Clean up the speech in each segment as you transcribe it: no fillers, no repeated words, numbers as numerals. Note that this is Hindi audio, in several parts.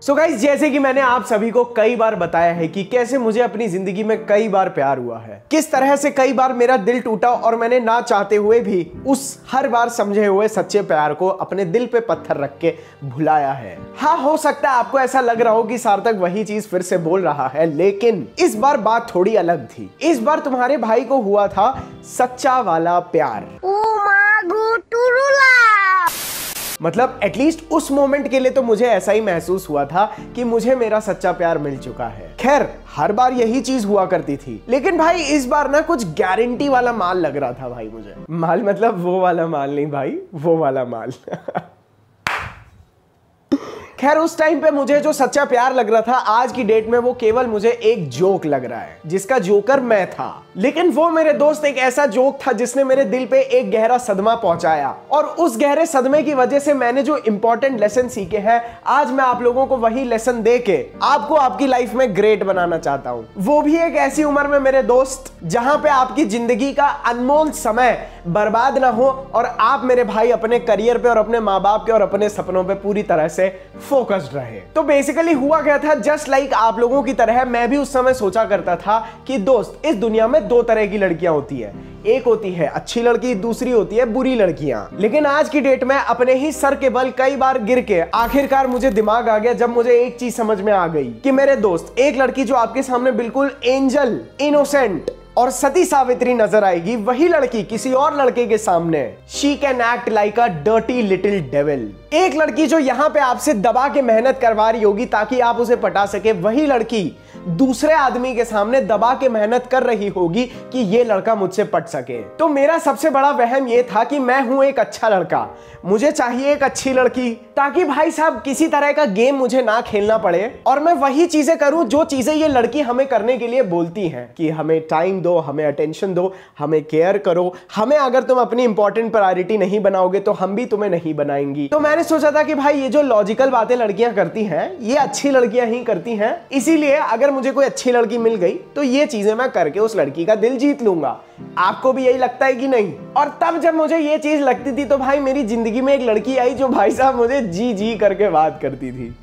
सो गाइस, जैसे कि मैंने आप सभी को कई बार बताया है कि कैसे मुझे अपनी जिंदगी में कई बार प्यार हुआ है, किस तरह से कई बार मेरा दिल टूटा और मैंने ना चाहते हुए भी उस हर बार समझे हुए सच्चे प्यार को अपने दिल पे पत्थर रख के भुलाया है। हाँ, हो सकता है आपको ऐसा लग रहा हो कि सार्थक वही चीज फिर से बोल रहा है, लेकिन इस बार बात थोड़ी अलग थी। इस बार तुम्हारे भाई को हुआ था सच्चा वाला प्यार। मतलब एटलीस्ट उस मोमेंट के लिए तो मुझे ऐसा ही महसूस हुआ था कि मुझे मेरा सच्चा प्यार मिल चुका है। खैर, हर बार यही चीज हुआ करती थी, लेकिन भाई इस बार ना कुछ गारंटी वाला माल लग रहा था भाई मुझे। माल मतलब वो वाला माल नहीं भाई, वो वाला माल। खैर, उस टाइम पे मुझे जो सच्चा प्यार लग रहा था, आज की डेट में वो केवल मुझे एक जोक लग रहा है, जिसका जोकर मैं था। लेकिन वो मेरे दोस्त एक ऐसा जोक था जिसने मेरे दिल पे एक गहरा सदमा पहुंचाया, और उस गहरे सदमे की वजह से मैंने जो इंपॉर्टेंट लेसन सीखे हैं, आज मैं आप लोगों को वही लेसन दे के आपको आपकी लाइफ में ग्रेट बनाना चाहता हूं। वो भी एक ऐसी उम्र में मेरे दोस्त जहां पे आपकी जिंदगी का अनमोल समय बर्बाद ना हो और आप मेरे भाई अपने करियर पे और अपने माँ बाप के और अपने सपनों पे पूरी तरह से फोकस्ड रहे। तो बेसिकली हुआ क्या था, जस्ट लाइक आप लोगों की तरह मैं भी उस समय सोचा करता था कि दोस्त, इस दुनिया में दो तरह की लड़कियां होती है, एक होती है अच्छी लड़की, दूसरी होती है बुरी लड़कियां। लेकिन आज की डेट में अपने ही सर के बल कई बार गिर के आखिरकार मुझे दिमाग आ गया, जब मुझे एक चीज समझ में आ गई कि मेरे दोस्त, एक लड़की जो आपके सामने बिल्कुल एंजल, इनोसेंट और सती सावित्री नजर आएगी, वही लड़की किसी और लड़के के सामने she can act like a dirty little devil. एक लड़की जो यहाँ पे आपसे दबा के मेहनत करवा रही होगी ताकि आप उसे पटा सके, वही लड़की दूसरे आदमी के सामने दबा के मेहनत कर रही होगी कि ये लड़का मुझसे पट सके। तो मेरा सबसे बड़ा वहम ये था कि मैं हूं एक अच्छा लड़का, मुझे चाहिए एक अच्छी लड़की, ताकि भाई साहब किसी तरह का गेम मुझे ना खेलना पड़े और मैं वही चीजें करूं जो चीजें ये लड़की हमें करने के लिए बोलती हैं, कि हमें टाइम दो, हमें अटेंशन दो, हमें केयर करो, हमें अगर तुम अपनी इंपॉर्टेंट प्रायोरिटी नहीं बनाओगे तो हम भी तुम्हें नहीं बनाएंगी। तो मैंने सोचा था कि भाई ये जो लॉजिकल बातें लड़कियां करती हैं, ये अच्छी लड़कियां ही करती हैं, इसीलिए अगर मुझे कोई अच्छी लड़की मिल गई तो ये चीजें मैं करके उस लड़की का दिल जीत लूंगा। आपको भी यही लगता है कि नहीं? और तब जब मुझे ये चीज लगती थी तो भाई मेरी जिंदगी में एक लड़की आई जो भाई साहब मुझे जी जी करके बात करती थी।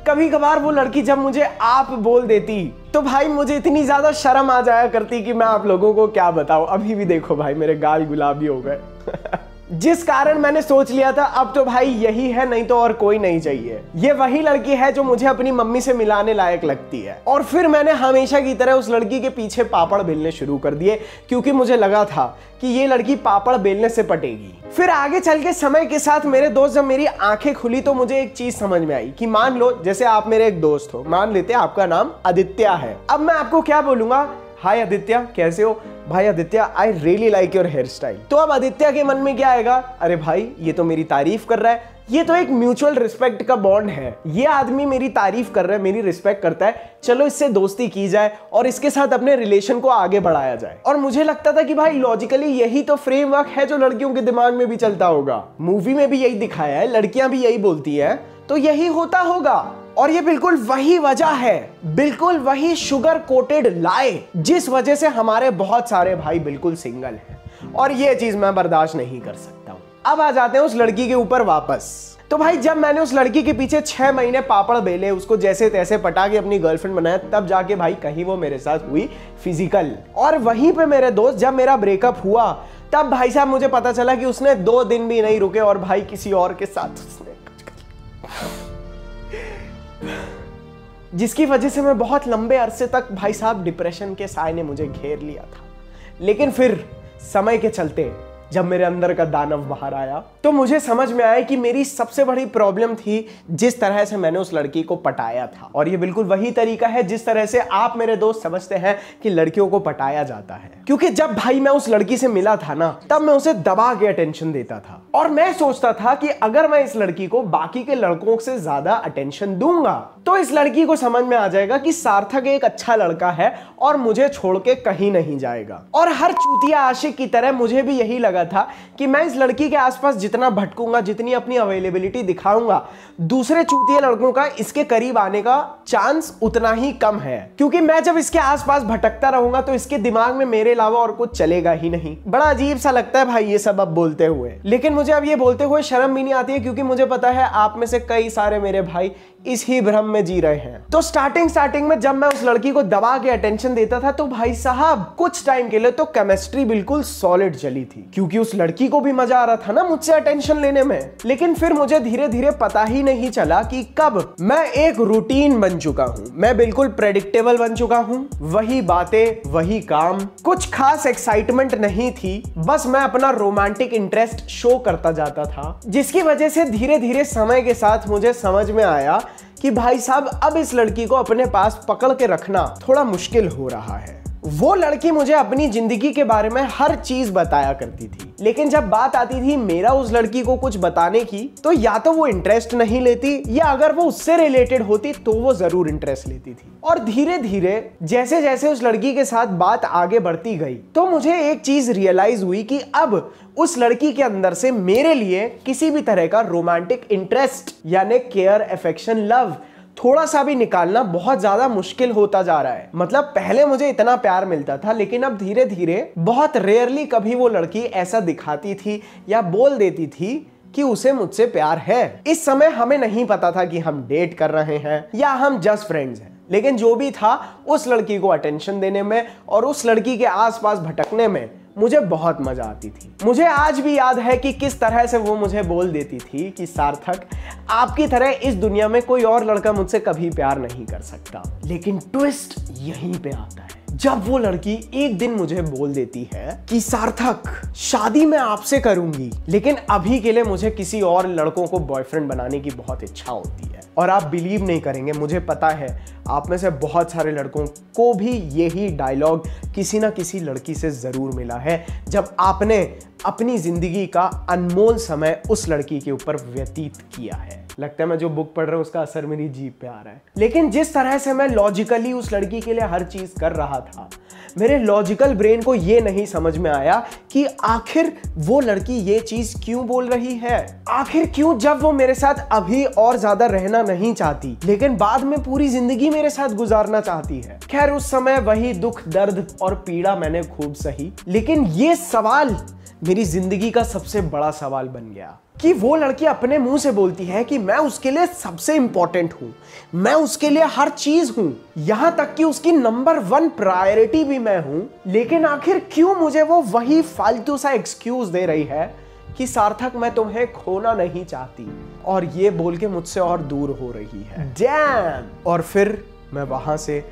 कभी कभार वो लड़की जब मुझे आप बोल देती तो भाई मुझे इतनी ज्यादा शर्म आ जाया करती कि मैं आप लोगों को क्या बताऊं। अभी भी देखो भाई मेरे गाल गुलाबी हो गए। जिस कारण मैंने सोच लिया था अब तो भाई यही है, नहीं तो और कोई नहीं चाहिए। ये वही लड़की है जो मुझे अपनी मम्मी से मिलाने लायक लगती है। और फिर मैंने हमेशा की तरह उस लड़की के पीछे पापड़ बेलने शुरू कर दिए, क्योंकि मुझे लगा था कि ये लड़की पापड़ बेलने से पटेगी। फिर आगे चल के समय के साथ मेरे दोस्त, जब मेरी आंखें खुली तो मुझे एक चीज समझ में आई कि मान लो जैसे आप मेरे एक दोस्त हो, मान लेते हैं आपका नाम आदित्य है। अब मैं आपको क्या बोलूंगा, हाय आदित्य, कैसे हो? भाई Aditya, I really like your hair style. तो अब आदित्य के मन में क्या आएगा, अरे भाई ये तो मेरी तारीफ कर रहा है, ये तो एक म्यूचुअल रिस्पेक्ट का बॉन्ड है, ये आदमी मेरी तारीफ कर रहा है, मेरी रिस्पेक्ट करता है, चलो इससे दोस्ती की जाए और इसके साथ अपने रिलेशन को आगे बढ़ाया जाए। और मुझे लगता था कि भाई लॉजिकली यही तो फ्रेमवर्क है जो लड़कियों के दिमाग में भी चलता होगा, मूवी में भी यही दिखाया है, लड़कियां भी यही बोलती है, तो यही होता होगा। और ये बिल्कुल वही वजह है, बिल्कुल वही शुगर कोटेड लाई जिस वजह से हमारे बहुत सारे भाई बिल्कुल सिंगल हैं, और ये चीज मैं बर्दाश्त नहीं कर सकता हूं। अब आ जाते हैं उस लड़की के ऊपर वापस। तो भाई जब मैंने उस लड़की के पीछे 6 महीने पापड़ बेले, उसको जैसे तैसे पटा के अपनी गर्लफ्रेंड बनाया, तब जाके भाई कहीं वो मेरे साथ हुई फिजिकल। और वहीं पे मेरे दोस्त, जब मेरा ब्रेकअप हुआ तब भाई साहब मुझे पता चला कि उसने 2 दिन भी नहीं रुके और भाई किसी और के साथ उसने, जिसकी वजह से मैं बहुत लंबे अरसे तक भाई साहब डिप्रेशन के साए ने मुझे घेर लिया था। लेकिन फिर समय के चलते जब मेरे अंदर का दानव बाहर आया तो मुझे समझ में आया कि मेरी सबसे बड़ी प्रॉब्लम थी जिस तरह से मैंने उस लड़की को पटाया था। और ये बिल्कुल वही तरीका है जिस तरह से आप मेरे दोस्त समझते हैं कि लड़कियों को पटाया जाता है। क्योंकि जब भाई मैं उस लड़की से मिला था ना, तब मैं उसे दबा के अटेंशन देता था और मैं सोचता था कि अगर मैं इस लड़की को बाकी के लड़कों से ज्यादा अटेंशन दूंगा तो इस लड़की को समझ में आ जाएगा कि सार्थक एक अच्छा लड़का है और मुझे छोड़ के कहीं नहीं जाएगा। और हर चूतिया आशिक की तरह मुझे भी यही लगा लगा था कि मैं इस लड़की के आसपास जितना भटकूंगा, जितनी अपनी अवेलेबिलिटी दिखाऊंगा, दूसरे चूतिए लड़कों का इसके करीब आने का चांस उतना ही कम है, क्योंकि मैं जब इसके आसपास भटकता रहूंगा तो इसके दिमाग में मेरे अलावा और कुछ चलेगा ही नहीं। बड़ा अजीब सा लगता है भाई ये सब अब बोलते हुए, लेकिन मुझे अब ये बोलते हुए शर्म भी नहीं आती है, क्योंकि मुझे पता है आप में से कई सारे मेरे भाई इस ही भ्रम में जी रहे हैं। तो स्टार्टिंग में जब मैं उस लड़की को दबा के अटेंशन देता था तो भाई साहब कुछ टाइम के लिए तो केमिस्ट्री बिल्कुल सॉलिड चली थी, क्योंकि उस लड़की को भी मजा आ रहा था ना मुझसे अटेंशन लेने में। लेकिन फिर मुझे धीरे धीरे पता ही नहीं चला कि कब मैं एक रूटीन बन चुका हूं, मैं बिल्कुल प्रेडिक्टेबल बन चुका हूं, वही बातें वही काम, कुछ खास एक्साइटमेंट नहीं थी, बस मैं अपना रोमांटिक इंटरेस्ट शो करता जाता था, जिसकी वजह से धीरे धीरे समय के साथ मुझे समझ में आया कि भाई साहब अब इस लड़की को अपने पास पकड़ के रखना थोड़ा मुश्किल हो रहा है। वो लड़की मुझे अपनी जिंदगी के बारे में हर चीज बताया करती थी, लेकिन जब बात आती थी मेरा उस लड़की को कुछ बताने की, तो या तो वो इंटरेस्ट नहीं लेती, या अगर वो उससे रिलेटेड होती तो वो जरूर इंटरेस्ट लेती थी। और धीरे धीरे जैसे जैसे उस लड़की के साथ बात आगे बढ़ती गई तो मुझे एक चीज रियलाइज हुई कि अब उस लड़की के अंदर से मेरे लिए किसी भी तरह का रोमांटिक इंटरेस्ट यानी केयर, अफेक्शन, लव थोड़ा सा भी निकालना बहुत ज्यादा मुश्किल होता जा रहा है। मतलब पहले मुझे इतना प्यार मिलता था, लेकिन अब धीरे धीरे बहुत रेयरली कभी वो लड़की ऐसा दिखाती थी या बोल देती थी कि उसे मुझसे प्यार है। इस समय हमें नहीं पता था कि हम डेट कर रहे हैं या हम जस्ट फ्रेंड्स हैं, लेकिन जो भी था उस लड़की को अटेंशन देने में और उस लड़की के आसपास भटकने में मुझे बहुत मजा आती थी। मुझे आज भी याद है कि किस तरह से वो मुझे बोल देती थी कि सार्थक, आपकी तरह इस दुनिया में कोई और लड़का मुझसे कभी प्यार नहीं कर सकता। लेकिन ट्विस्ट यहीं पे आता है जब वो लड़की एक दिन मुझे बोल देती है कि सार्थक, शादी मैं आपसे करूंगी, लेकिन अभी के लिए मुझे किसी और लड़कों को बॉयफ्रेंड बनाने की बहुत इच्छा होती है। और आप बिलीव नहीं करेंगे, मुझे पता है आप में से बहुत सारे लड़कों को भी यही डायलॉग किसी ना किसी लड़की से जरूर मिला है जब आपने अपनी जिंदगी का अनमोल समय उस लड़की के ऊपर व्यतीत किया है। लगता है मैं जो बुक पढ़ रहा हूं उसका असर मेरी जीभ पे आ रहा है। लेकिन जिस तरह से मैं लॉजिकली उस लड़की के लिए हर चीज कर रहा था, मेरे लॉजिकल ब्रेन को ये नहीं समझ में आया कि आखिर वो लड़की ये चीज क्यों बोल रही है। आखिर क्यों, जब वो मेरे साथ अभी और ज्यादा रहना नहीं चाहती लेकिन बाद में पूरी जिंदगी मेरे साथ गुजारना चाहती है। खैर उस समय वही दुख, दर्द और पीड़ा मैंने खूब सही, लेकिन ये सवाल मेरी जिंदगी का सबसे बड़ा सवाल बन गया कि वो लड़की अपने मुंह से बोलती है कि मैं उसके लिए सबसे इंपॉर्टेंट हूं, मैं उसके लिए हर चीज हूं, यहां तक कि उसकी नंबर 1 प्रायोरिटी भी मैं हूं, लेकिन आखिर क्यों मुझे वो वही फालतू सा एक्सक्यूज दे रही है कि सार्थक मैं तुम्हें खोना नहीं चाहती, और ये बोल के मुझसे और दूर हो रही है। डैम! और फिर मैं वहां से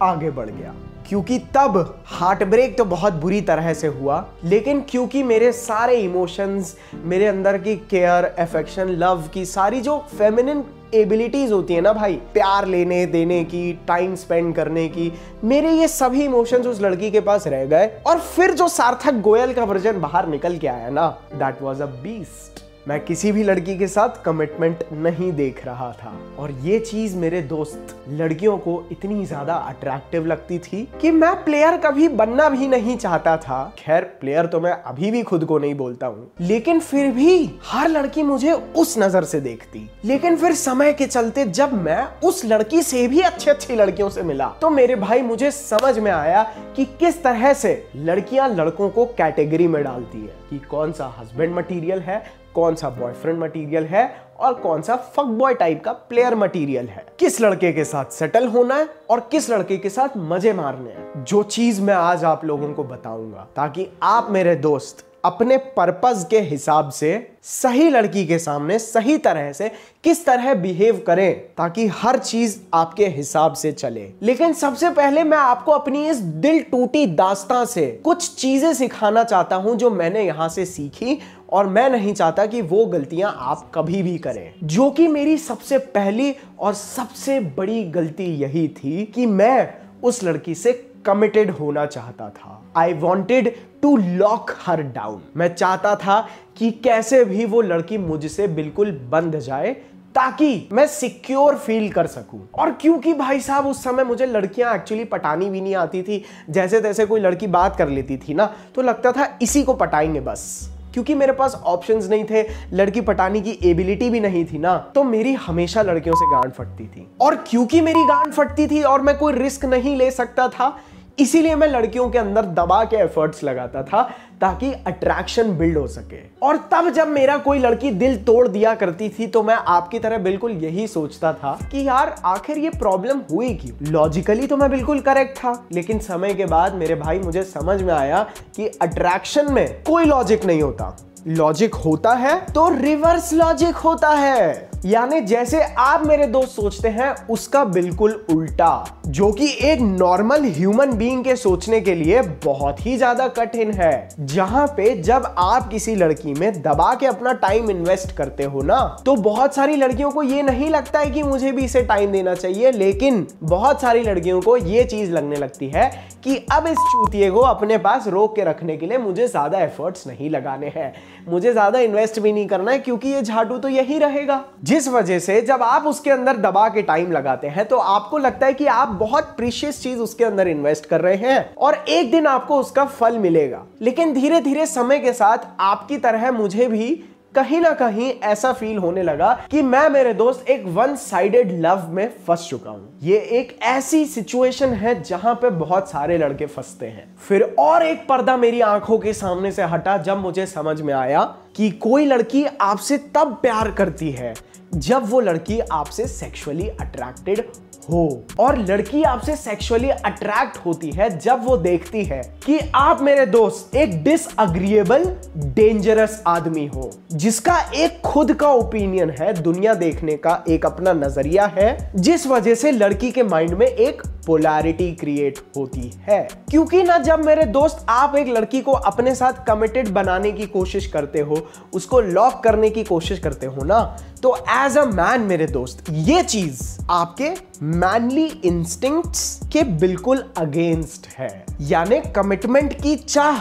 आगे बढ़ गया, क्योंकि तब हार्ट ब्रेक तो बहुत बुरी तरह से हुआ, लेकिन क्योंकि मेरे सारे इमोशंस, मेरे अंदर की केयर, अफेक्शन, लव की सारी जो फेमिनिन एबिलिटीज होती है ना भाई, प्यार लेने देने की, टाइम स्पेंड करने की, मेरे ये सभी इमोशंस उस लड़की के पास रह गए। और फिर जो सार्थक गोयल का वर्जन बाहर निकल के आया ना, दैट वाज अ बीस्ट। मैं किसी भी लड़की के साथ कमिटमेंट नहीं देख रहा था, और ये चीज मेरे दोस्त लड़कियों को इतनी ज्यादा अट्रैक्टिव लगती थी कि मैं प्लेयर कभी बनना भी नहीं चाहता था। खैर प्लेयर तो मैं अभी भी खुद को नहीं बोलता हूँ, लेकिन फिर भी हर लड़की मुझे उस नजर से देखती। लेकिन फिर समय के चलते जब मैं उस लड़की से भी अच्छी लड़कियों से मिला तो मेरे भाई मुझे समझ में आया कि किस तरह से लड़कियां लड़कों को कैटेगरी में डालती है कि कौन सा हस्बैंड मटेरियल है, कौन सा बॉयफ्रेंड मटेरियल है और कौन सा फक बॉय टाइप का प्लेयर मटेरियल है। किस लड़के के साथ सेटल होना है और किस लड़के के साथ मजे मारने हैं, जो चीज मैं आज आप लोगों को बताऊंगा, ताकि आप मेरे दोस्त अपने पर्पस के हिसाब से सही लड़की के सामने सही तरह से किस तरह बिहेव करें, ताकि हर चीज आपके हिसाब से चले। लेकिन सबसे पहले मैं आपको अपनी इस दिल टूटी दास्तां से कुछ चीजें सिखाना चाहता हूं जो मैंने यहां से सीखी, और मैं नहीं चाहता कि वो गलतियां आप कभी भी करें। जो कि मेरी सबसे पहली और सबसे बड़ी गलती यही थी कि मैं उस लड़की से कमिटेड होना चाहता था। I wanted to lock her down. मैं चाहता था कि कैसे भी वो लड़की मुझसे बिल्कुल बंध जाए, ताकि मैं सिक्योर फील कर सकूं। और क्योंकि भाई साहब उस समय मुझे लड़कियां एक्चुअली पटानी भी नहीं आती थी, जैसे तैसे कोई लड़की बात कर लेती थी ना तो लगता था इसी को पटाएंगे बस। क्योंकि मेरे पास ऑप्शंस नहीं थे, लड़की पटाने की एबिलिटी भी नहीं थी ना, तो मेरी हमेशा लड़कियों से गांड फटती थी। और क्योंकि मेरी गांड फटती थी और मैं कोई रिस्क नहीं ले सकता था, इसीलिए मैं लड़कियों के अंदर दबा के एफर्ट्स लगाता था ताकि अट्रैक्शन बिल्ड हो सके। और तब जब मेरा कोई लड़की दिल तोड़ दिया करती थी तो मैं आपकी तरह बिल्कुल यही सोचता था कि यार आखिर ये प्रॉब्लम हुई क्यों। लॉजिकली तो मैं बिल्कुल करेक्ट था, लेकिन समय के बाद मेरे भाई मुझे समझ में आया कि अट्रैक्शन में कोई लॉजिक नहीं होता। लॉजिक होता है तो रिवर्स लॉजिक होता है, यानी जैसे आप मेरे दोस्त सोचते हैं उसका बिल्कुल उल्टा, जो कि एक नॉर्मल ह्यूमन बीइंग के सोचने के लिए बहुत ही ज्यादा कठिन है। जहां पे जब आप किसी लड़की में दबा के अपना टाइम इन्वेस्ट करते हो ना, तो बहुत सारी लड़कियों को ये नहीं लगता है कि मुझे भी इसे टाइम देना चाहिए, लेकिन बहुत सारी लड़कियों को ये चीज लगने लगती है कि अब इस चूतिए को अपने पास रोक के रखने के लिए मुझे ज्यादा एफर्ट्स नहीं लगाने हैं, मुझे ज्यादा इन्वेस्ट भी नहीं करना है, क्योंकि ये झाटू तो यही रहेगा। जिस वजह से जब आप उसके अंदर दबा के टाइम लगाते हैं तो आपको लगता है कि आप बहुत प्रीशियस चीज उसके अंदर इन्वेस्ट कर रहे हैं और एक दिन आपको उसका फल मिलेगा। लेकिन धीरे धीरे समय के साथ आपकी तरह मुझे भी कहीं ना कहीं ऐसा फील होने लगा कि मैं मेरे दोस्त एक वन साइडेड लव में फंस चुका हूं। ये एक ऐसी सिचुएशन है जहां पे बहुत सारे लड़के फंसते हैं। फिर और एक पर्दा मेरी आंखों के सामने से हटा जब मुझे समझ में आया कि कोई लड़की आपसे तब प्यार करती है जब वो लड़की आपसे सेक्सुअली अट्रैक्टेड हो, और लड़की आपसे सेक्सुअली अट्रैक्ट होती है जब वो देखती है कि आप मेरे दोस्त एक डिसअग्रीएबल डेंजरस आदमी हो, जिसका एक खुद का ओपिनियन है, दुनिया देखने का एक अपना नजरिया है, जिस वजह से लड़की के माइंड में एक पोलैरिटी क्रिएट होती है। क्योंकि ना जब मेरे दोस्त आप एक लड़की को अपने साथ कमिटेड बनाने की कोशिश करते हो, उसको लॉक करने की कोशिश करते हो ना, तो एज अ मैन मेरे दोस्त ये चीज आपके मैनली इंस्टिंक्ट्स के बिल्कुल अगेंस्ट है। यानी कमिटमेंट की चाह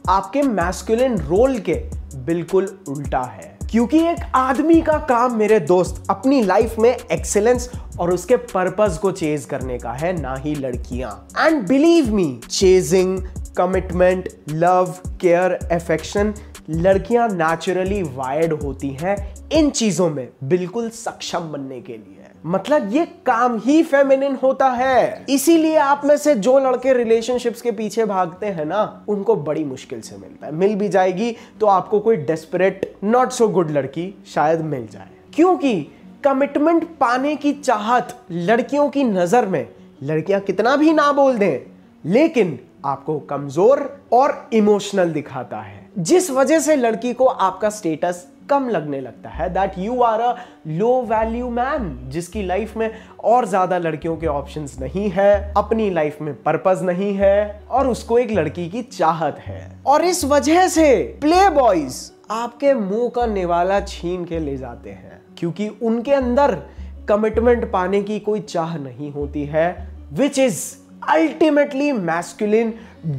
आपके मैस्कुलिन रोल के बिल्कुल उल्टा है। क्योंकि एक आदमी का काम मेरे दोस्त अपनी लाइफ में एक्सेलेंस और उसके पर्पस को चेज करने का है, ना ही लड़कियां। And believe me, chasing, commitment, love, care, affection, लड़कियां नेचुरली वायर्ड होती हैं इन चीजों में बिल्कुल सक्षम बनने के लिए। मतलब ये काम ही फेमिनिन होता है। इसीलिए आप में से जो लड़के रिलेशनशिप्स के पीछे भागते हैं ना, उनको बड़ी मुश्किल से मिलता है। मिल भी जाएगी तो आपको कोई डेस्परेट नॉट सो गुड लड़की शायद मिल जाए, क्योंकि कमिटमेंट पाने की चाहत लड़कियों की नजर में लड़कियां कितना भी ना बोल दें, लेकिन आपको कमजोर और इमोशनल दिखाता है, जिस वजह से लड़की को आपका स्टेटस कम लगने लगता है, that you are a low value man, जिसकी लाइफ में और ज्यादा लड़कियों के ऑप्शंस नहीं है, अपनी लाइफ में पर्पस नहीं है और उसको एक लड़की की चाहत है। और इस वजह से प्ले बॉयज आपके मुंह का निवाला छीन के ले जाते हैं, क्योंकि उनके अंदर कमिटमेंट पाने की कोई चाह नहीं होती है, which is ultimately masculine,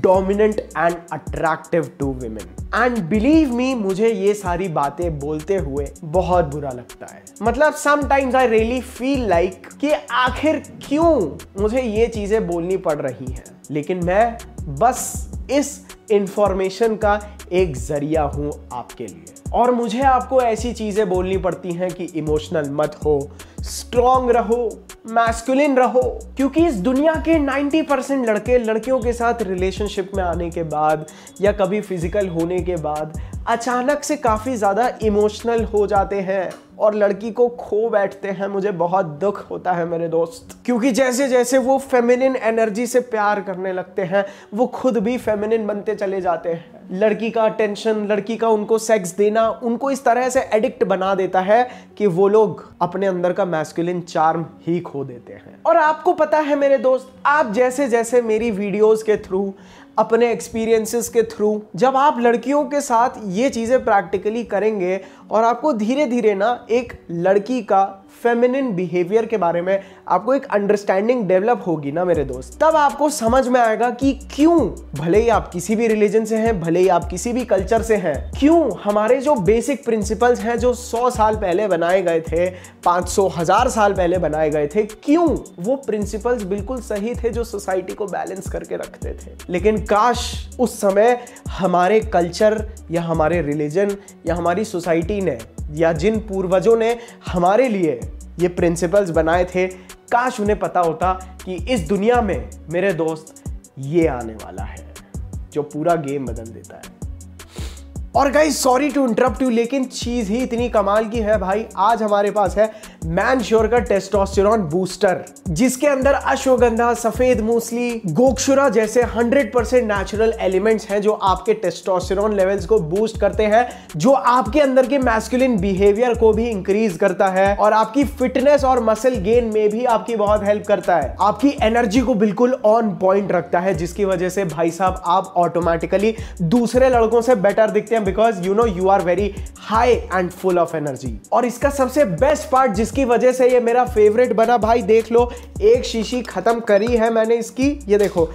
dominant and attractive to women. And believe me, मुझे ये सारी बातें बोलते हुए बहुत बुरा लगता है। मतलब sometimes I really feel like कि आखिर क्यों मुझे ये चीजें बोलनी पड़ रही हैं, लेकिन मैं बस इस इंफॉर्मेशन का एक जरिया हूं आपके लिए। और मुझे आपको ऐसी चीजें बोलनी पड़ती हैं कि इमोशनल मत हो, स्ट्रॉन्ग रहो, मैस्कुलिन रहो, क्योंकि इस दुनिया के 90% लड़के लड़कियों के साथ रिलेशनशिप में आने के बाद या कभी फिजिकल होने के बाद अचानक से काफी ज्यादा इमोशनल हो जाते हैं और लड़की को खो बैठते हैं। मुझे बहुत दुख होता है मेरे दोस्त, क्योंकि जैसे जैसे वो फेमिनिन एनर्जी से प्यार करने लगते हैं, वो खुद भी फेमिनिन बनते चले जाते हैं। लड़की का अटेंशन, लड़की का उनको सेक्स देना उनको इस तरह से एडिक्ट बना देता है कि वो लोग अपने अंदर का मैस्कुलिन चार्म ही खो देते हैं। और आपको पता है मेरे दोस्त, आप जैसे जैसे मेरी वीडियोस के थ्रू, अपने एक्सपीरियंसेस के थ्रू जब आप लड़कियों के साथ ये चीज़ें प्रैक्टिकली करेंगे और आपको धीरे धीरे ना एक लड़की का फेमिनिन बिहेवियर के बारे में आपको एक अंडरस्टैंडिंग डेवलप होगी ना मेरे दोस्त, तब आपको समझ में आएगा कि क्यों, भले ही आप किसी भी रिलीजन से हैं, भले ही आप किसी भी कल्चर से हैं, क्यों हमारे जो बेसिक प्रिंसिपल्स हैं जो 100 साल पहले बनाए गए थे, 500 1000 साल पहले बनाए गए थे, क्यों वो प्रिंसिपल्स बिल्कुल सही थे जो सोसाइटी को बैलेंस करके रखते थे। लेकिन काश उस समय हमारे कल्चर या हमारे रिलीजन या हमारी सोसाइटी ने या जिन पूर्वजों ने हमारे लिए ये प्रिंसिपल्स बनाए थे, काश उन्हें पता होता कि इस दुनिया में मेरे दोस्त ये आने वाला है जो पूरा गेम बदल देता है। और guys sorry to interrupt you, लेकिन चीज ही इतनी कमाल की है भाई। आज हमारे पास है मैनश्योर का टेस्टोस्टेरोन बूस्टर, जिसके अंदर अश्वगंधा, सफेद मूसली, गोक्षुरा जैसे 100% नेचुरल एलिमेंट्स हैं जो आपके टेस्टोस्टेरोन लेवल्स को बूस्ट करते हैं, जो आपके अंदर के मैस्कुलिन बिहेवियर को भी इंक्रीज करता है और आपकी फिटनेस और मसल गेन में भी आपकी बहुत हेल्प करता है। आपकी एनर्जी को बिल्कुल ऑन पॉइंट रखता है, जिसकी वजह से भाई साहब आप ऑटोमेटिकली दूसरे लड़कों से बेटर दिखते हैं, because you know you are very high and full of energy. और इसका सबसे बेस्ट पार्ट जिसकी वजह से ये मेरा फेवरेट बना भाई, देख लो, एक शीशी खत्म करी है मैंने इसकी, ये देखो,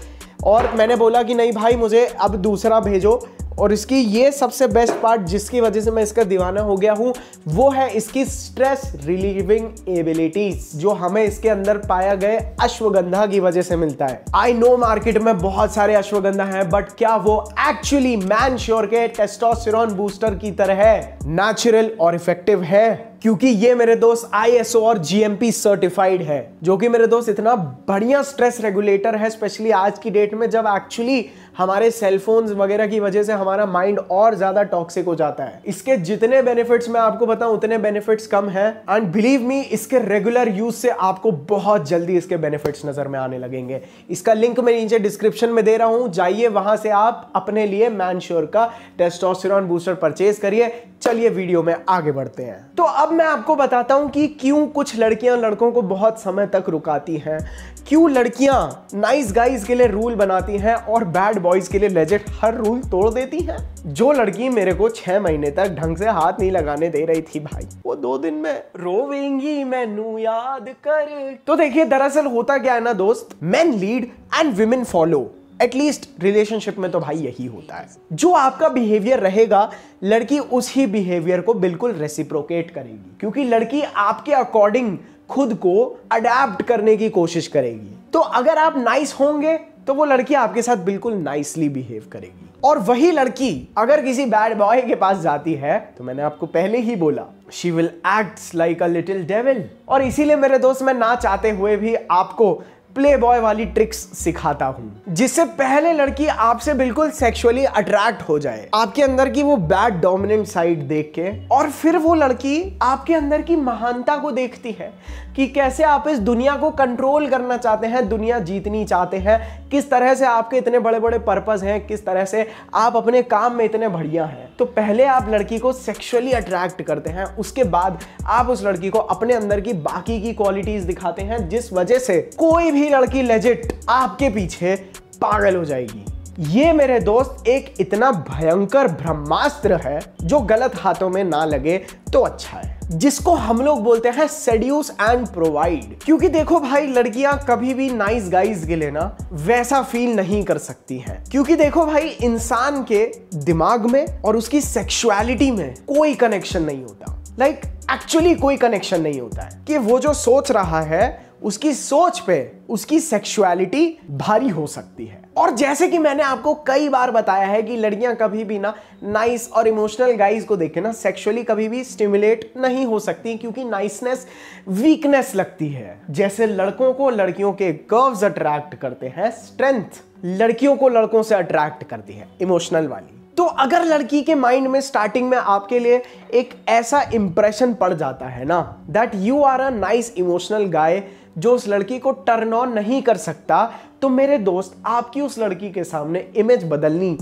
और मैंने बोला कि नहीं भाई मुझे अब दूसरा भेजो। और इसकी ये सबसे बेस्ट पार्ट जिसकी वजह से मैं इसका दीवाना हो गया हूं, वो है इसकी स्ट्रेस रिलीविंग एबिलिटीज, जो हमें इसके अंदर पाया गए अश्वगंधा की वजह से मिलता है। आई नो मार्केट में बहुत सारे अश्वगंधा हैं, बट क्या वो एक्चुअली मैनश्योर के टेस्टोस्टेरोन बूस्टर की तरह नेचुरल और इफेक्टिव है? क्योंकि ये मेरे दोस्त ISO और GMP सर्टिफाइड है, जो कि मेरे दोस्त इतना बढ़िया स्ट्रेस रेगुलेटर है, स्पेशली आज की डेट में जब एक्चुअली हमारे सेलफोन्स वगैरह की वजह से हमारा माइंड और ज्यादा टॉक्सिक हो जाता है। इसके जितने बेनिफिट्स मैं आपको बताऊं उतने बेनिफिट्स कम हैं, एंड बिलीव मी इसके रेगुलर यूज से आपको बहुत जल्दी इसके बेनिफिट्स नजर में आने लगेंगे। इसका लिंक मैं नीचे डिस्क्रिप्शन में दे रहा हूं, जाइए वहां से आप अपने लिए मैनश्योर का टेस्टोस्टेरोन बूस्टर परचेज करिए। चलिए वीडियो में आगे बढ़ते हैं। तो अब मैं आपको बताता हूं कि क्यों कुछ लड़कियां लड़कों को बहुत समय तक रुकाती हैं, क्यों लड़कियां नाइस गाइज के लिए रूल बनाती हैं और बैड बॉयज के लिए लेजिट हर रूल तोड़ देती हैं। जो लड़की मेरे को 6 महीने तक ढंग से हाथ नहीं लगाने दे रही थी भाई, वो 2 दिन में रोवेंगी मैनू याद कर। तो देखिए दरअसल होता क्या है ना दोस्त, main lead and women follow, at least relationship में तो भाई यही होता है। जो आपका बिहेवियर रहेगा, लड़की उसी बिहेवियर को बिल्कुल रेसिप्रोकेट करेगी, क्योंकि लड़की आपके अकॉर्डिंग खुद को अडेप्ट करने की कोशिश करेगी। तो अगर आप नाइस होंगे तो वो लड़की आपके साथ बिल्कुल नाइसली बिहेव करेगी, और वही लड़की अगर किसी बैड बॉय के पास जाती है तो मैंने आपको पहले ही बोला, she will act like a little devil. और इसीलिए मेरे दोस्त मैं ना चाहते हुए भी आपको प्ले बॉय वाली ट्रिक्स सिखाता हूं, जिससे पहले लड़की आपसे बिल्कुल सेक्सुअली अट्रैक्ट हो जाए, आपके अंदर की वो बैड डोमिनेंट साइड देख के, और फिर वो लड़की आपके अंदर की महानता को देखती है कि कैसे आप इस दुनिया को कंट्रोल करना चाहते हैं, दुनिया जीतनी चाहते हैं, किस तरह से आपके इतने बड़े बड़े पर्पस हैं, किस तरह से आप अपने काम में इतने बढ़िया हैं। तो पहले आप लड़की को सेक्सुअली अट्रैक्ट करते हैं, उसके बाद आप उस लड़की को अपने अंदर की बाकी की क्वालिटीज दिखाते हैं, जिस वजह से कोई भी लड़की लेजिट आपके पीछे पागल हो जाएगी। ये मेरे दोस्त एक इतना भयंकर ब्रह्मास्त्र है जो गलत हाथों में ना लगे तो अच्छा है, जिसको हम लोग बोलते हैं सेड्यूस एंड प्रोवाइड। क्योंकि देखो भाई, लड़कियां कभी भी नाइस गाइज के लिए ना वैसा फील नहीं कर सकती हैं, क्योंकि देखो भाई, इंसान के दिमाग में और उसकी सेक्सुअलिटी में कोई कनेक्शन नहीं होता, एक्चुअली कोई कनेक्शन नहीं होता है कि वो जो सोच रहा है उसकी सोच पे उसकी सेक्सुअलिटी भारी हो सकती है। और जैसे कि मैंने आपको कई बार बताया है कि लड़कियां कभी भी ना नाइस और इमोशनल गाइज को देख के ना सेक्सुअली कभी भी स्टिमुलेट नहीं हो सकती, क्योंकि नाइसनेस वीकनेस लगती है। जैसे लड़कों को लड़कियों के कर्व्स अट्रैक्ट करते हैं, स्ट्रेंथ लड़कियों को लड़कों से अट्रैक्ट करती है, इमोशनल वाली। तो अगर लड़की के माइंड में स्टार्टिंग में आपके लिए एक ऐसा इंप्रेशन पड़ जाता है ना, that you are a nice emotional guy, जो उस लड़की को टर्न ऑन नहीं कर सकता, तो मेरे दोस्त आपकी उस लड़की के सामने इमेज बदलनी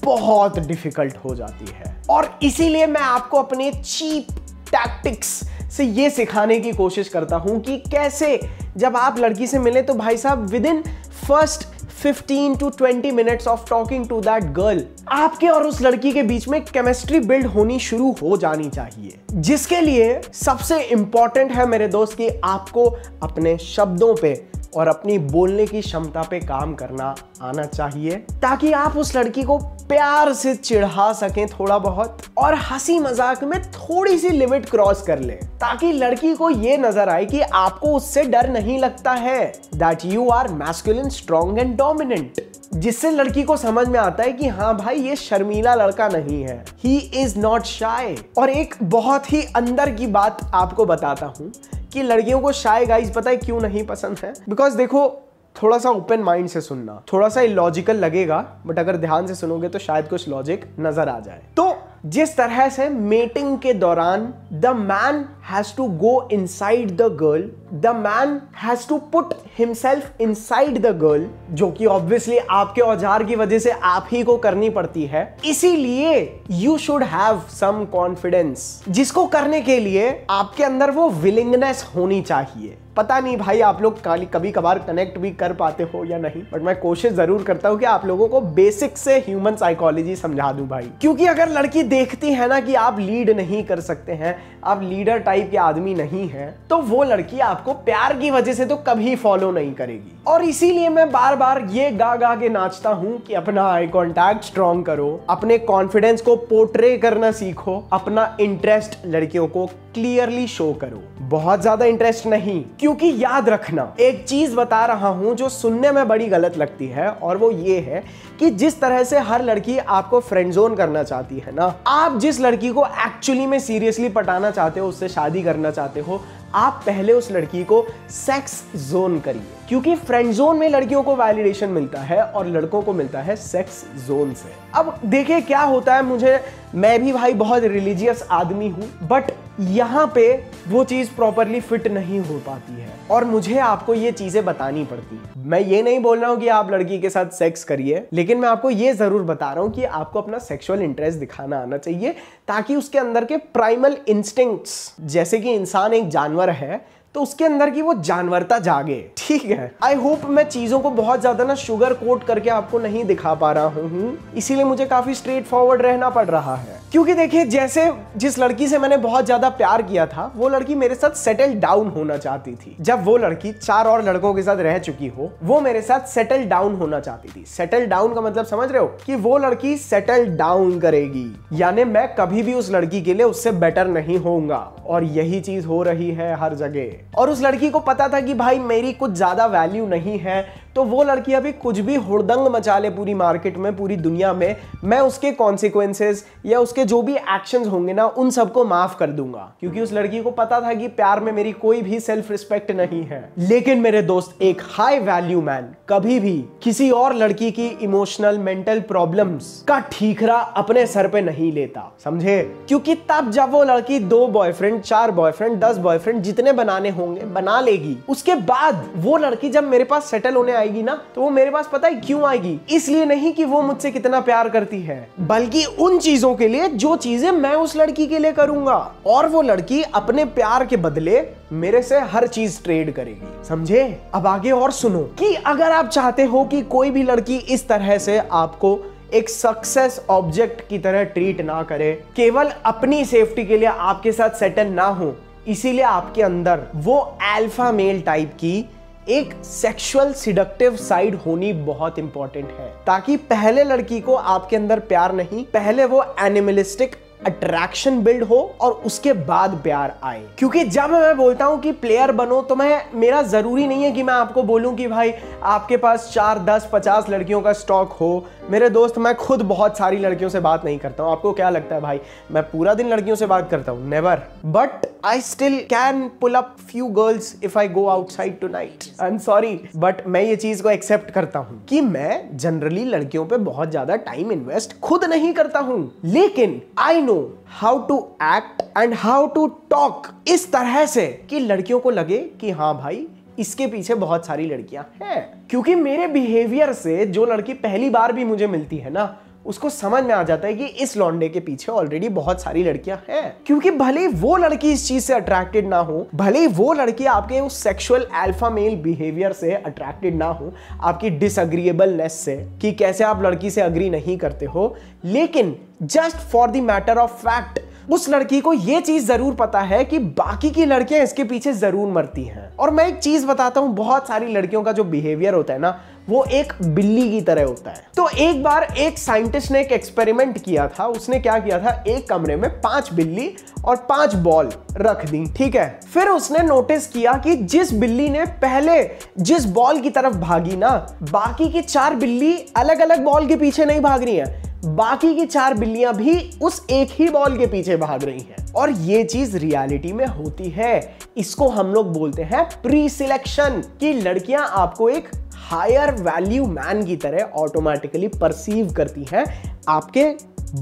बहुत डिफिकल्ट हो जाती है। और इसीलिए मैं आपको अपने चीप टैक्टिक्स से ये सिखाने की कोशिश करता हूं कि कैसे जब आप लड़की से मिले तो भाई साहब with in first 15 to 20 minutes of talking to that girl, आपके और उस लड़की के बीच में केमिस्ट्री बिल्ड होनी शुरू हो जानी चाहिए, जिसके लिए सबसे इंपॉर्टेंट है मेरे दोस्त कि आपको अपने शब्दों पे और अपनी बोलने की क्षमता पे काम करना आना चाहिए, ताकि आप उस लड़की को प्यार से चिढ़ा सकें थोड़ा बहुत, और हंसी मजाक में थोड़ी सी लिमिट क्रॉस कर लें, ताकि लड़की को ये नजर आए कि आपको उससे डर नहीं लगता है, that you are masculine, strong and dominant, जिससे लड़की को समझ में आता है कि हाँ भाई ये शर्मीला लड़का नहीं है, ही इज नॉट शाय। और एक बहुत ही अंदर की बात आपको बताता हूं कि लड़कियों को शाय गाइस पता है क्यों नहीं पसंद है? बिकॉज देखो, थोड़ा सा ओपन माइंड से सुनना, थोड़ा सा इलॉजिकल लगेगा, बट अगर ध्यान से सुनोगे तो शायद कुछ लॉजिक नजर आ जाए। तो जिस तरह से मेटिंग के दौरान the man has to go inside the girl, the man has to put himself inside the girl, जो कि ऑब्वियसली आपके औजार की वजह से आप ही को करनी पड़ती है, इसीलिए you should have some confidence, जिसको करने के लिए आपके अंदर वो विलिंगनेस होनी चाहिए। पता नहीं भाई आप लोग कभी कभार कनेक्ट भी कर पाते हो या नहीं, बट मैं कोशिश जरूर करता हूं कि आप लोगों को बेसिक से ह्यूमन साइकोलॉजी समझा दूं भाई। क्योंकि अगर लड़की देखती है ना कि आप लीड नहीं कर सकते हैं, आप लीडर टाइप के आदमी नहीं हैं, तो वो लड़की आपको प्यार की वजह से तो कभी फॉलो नहीं करेगी। और इसीलिए मैं बार बार ये गा गा के नाचता हूं कि अपना आई कॉन्टैक्ट स्ट्रॉन्ग करो, अपने कॉन्फिडेंस को पोर्ट्रे करना सीखो, अपना इंटरेस्ट लड़कियों को क्लियरली शो करो, बहुत ज्यादा इंटरेस्ट नहीं। क्योंकि याद रखना, एक चीज बता रहा हूं जो सुनने में बड़ी गलत लगती है, और वो ये है कि जिस तरह से हर लड़की आपको फ्रेंड जोन करना चाहती है ना, आप जिस लड़की को एक्चुअली में सीरियसली पटाना चाहते हो, उससे शादी करना चाहते हो, आप पहले उस लड़की को सेक्स जोन करिए। क्योंकि फ्रेंड जोन में लड़कियों को वैलिडेशन मिलता है और लड़कों को मिलता है सेक्स जोन से। अब देखिए क्या होता है, मैं भी भाई बहुत रिलीजियस आदमी हूं, बट यहां पे वो चीज प्रॉपरली फिट नहीं हो पाती है और मुझे आपको ये चीजें बतानी पड़ती। मैं ये नहीं बोल रहा हूं कि आप लड़की के साथ सेक्स करिए, लेकिन मैं आपको ये जरूर बता रहा हूं कि आपको अपना सेक्सुअल इंटरेस्ट दिखाना आना चाहिए, ताकि उसके अंदर के प्राइमल इंस्टिंक्ट्स, जैसे कि इंसान एक जानवर है तो उसके अंदर की वो जानवरता जागे। ठीक है, आई होप मैं चीजों को बहुत ज्यादा ना शुगर कोट करके आपको नहीं दिखा पा रहा हूं, इसीलिए मुझे काफी स्ट्रेट फॉरवर्ड रहना पड़ रहा है। क्योंकि देखिए, जैसे जिस लड़की से मैंने बहुत ज्यादा प्यार किया था, वो लड़की मेरे साथ सेटल डाउन होना चाहती थी। जब वो लड़की 4 और लड़कों के साथ रह चुकी हो, वो मेरे साथ सेटल डाउन होना चाहती थी। सेटल डाउन का मतलब समझ रहे हो कि वो लड़की सेटल डाउन करेगी, यानी मैं कभी भी उस लड़की के लिए उससे बेटर नहीं होऊंगा, और यही चीज हो रही है हर जगह। और उस लड़की को पता था कि भाई मेरी कुछ ज्यादा वैल्यू नहीं है, तो वो लड़की अभी कुछ भी हुड़दंग मचा ले पूरी मार्केट में, पूरी दुनिया में, मैं उसके कॉन्सिक्वेंसेस या उसके जो भी एक्शंस होंगे ना, उन सबको माफ कर दूंगा। क्योंकि उस लड़की को पता था कि प्यार में मेरी कोई भी सेल्फ रिस्पेक्ट नहीं है। लेकिन मेरे दोस्त, एक हाई वैल्यू मैन कभी भी किसी और लड़की की इमोशनल मेंटल प्रॉब्लम्स का ठीकरा अपने सर पे नहीं लेता, समझे? क्योंकि तब जब वो लड़की 2 बॉयफ्रेंड, 4 बॉयफ्रेंड, 10 बॉयफ्रेंड जितने बनाने होंगे बना लेगी, उसके बाद वो लड़की जब मेरे पास सेटल होने आएगी ना, तो वो मेरे पास पता है क्यों आएगी? इसलिए नहीं कि वो मुझसे कितना प्यार करती है, बल्कि उन चीजों के लिए जो चीजें मैं उस लड़की के लिए करूंगा। और वो लड़की अपने प्यार के बदले मेरे से हर चीज ट्रेड करेगी, समझे? अब आगे और सुनो कि अगर आप चाहते हो कि कोई भी लड़की इस तरह से आपको एक सक्सेस ऑब्जेक्ट की तरह ट्रीट ना करे, केवल अपनी सेफ्टी के लिए आपके साथ सेटल ना हो, इसीलिए आपके अंदर वो अल्फा मेल टाइप की एक सेक्सुअल सिडक्टिव साइड होनी बहुत इंपॉर्टेंट है, ताकि पहले लड़की को आपके अंदर प्यार नहीं, पहले वो एनिमलिस्टिक अट्रैक्शन बिल्ड हो और उसके बाद प्यार आए। क्योंकि जब मैं बोलता हूं कि प्लेयर बनो, तो मेरा जरूरी नहीं है कि मैं आपको बोलूं कि भाई आपके पास 4, 10, 50 लड़कियों का स्टॉक हो। मेरे दोस्त, मैं खुद बहुत सारी लड़कियों से बात नहीं करता हूं। आपको क्या लगता है भाई मैं पूरा दिन लड़कियों से बात करता हूं? Never. But I still can pull up few girls if I go outside tonight. I am sorry, but मैं ये चीज को एक्सेप्ट करता हूं कि मैं जनरली लड़कियों पे बहुत ज्यादा टाइम इन्वेस्ट खुद नहीं करता हूं, लेकिन I know how to act and how to talk इस तरह से कि लड़कियों को लगे कि हाँ भाई इसके पीछे बहुत सारी लड़कियां हैं। क्योंकि मेरे बिहेवियर से जो लड़की पहली बार भी मुझे मिलती है ना, उसको समझ में आ जाता है कि इस लौंडे के पीछे ऑलरेडी बहुत सारी लड़कियां हैं। क्योंकि भले वो लड़की इस चीज से अट्रैक्टेड ना हो, भले वो लड़की आपके उस सेक्सुअल अल्फा मेल बिहेवियर से अट्रैक्टेड ना हो, आपकी डिसएग्रीएबलनेस से कि कैसे आप लड़की से अग्री नहीं करते हो, लेकिन just for the matter of fact उस लड़की को ये चीज जरूर पता है कि बाकी की लड़कियां इसके पीछे जरूर मरती हैं। और मैं एक चीज बताता हूं, बहुत सारी लड़कियों का जो बिहेवियर होता है ना, वो एक बिल्ली की तरह होता है। तो एक बार एक साइंटिस्ट ने एक एक्सपेरिमेंट किया था। उसने क्या किया था, एक कमरे में 5 बिल्ली और 5 बॉल रख दी, ठीक है। फिर उसने नोटिस किया कि जिस बिल्ली ने पहले जिस बॉल की तरफ भागी ना, बाकी की 4 बिल्ली अलग अलग बॉल के पीछे नहीं भाग रही हैं, बाकी की 4 बिल्लियां भी उस एक ही बॉल के पीछे भाग रही हैं। और ये चीज रियलिटी में होती है। इसको हम लोग बोलते हैं प्री सिलेक्शन, कि लड़कियां आपको एक हायर वैल्यू मैन की तरह ऑटोमेटिकली परसीव करती हैं आपके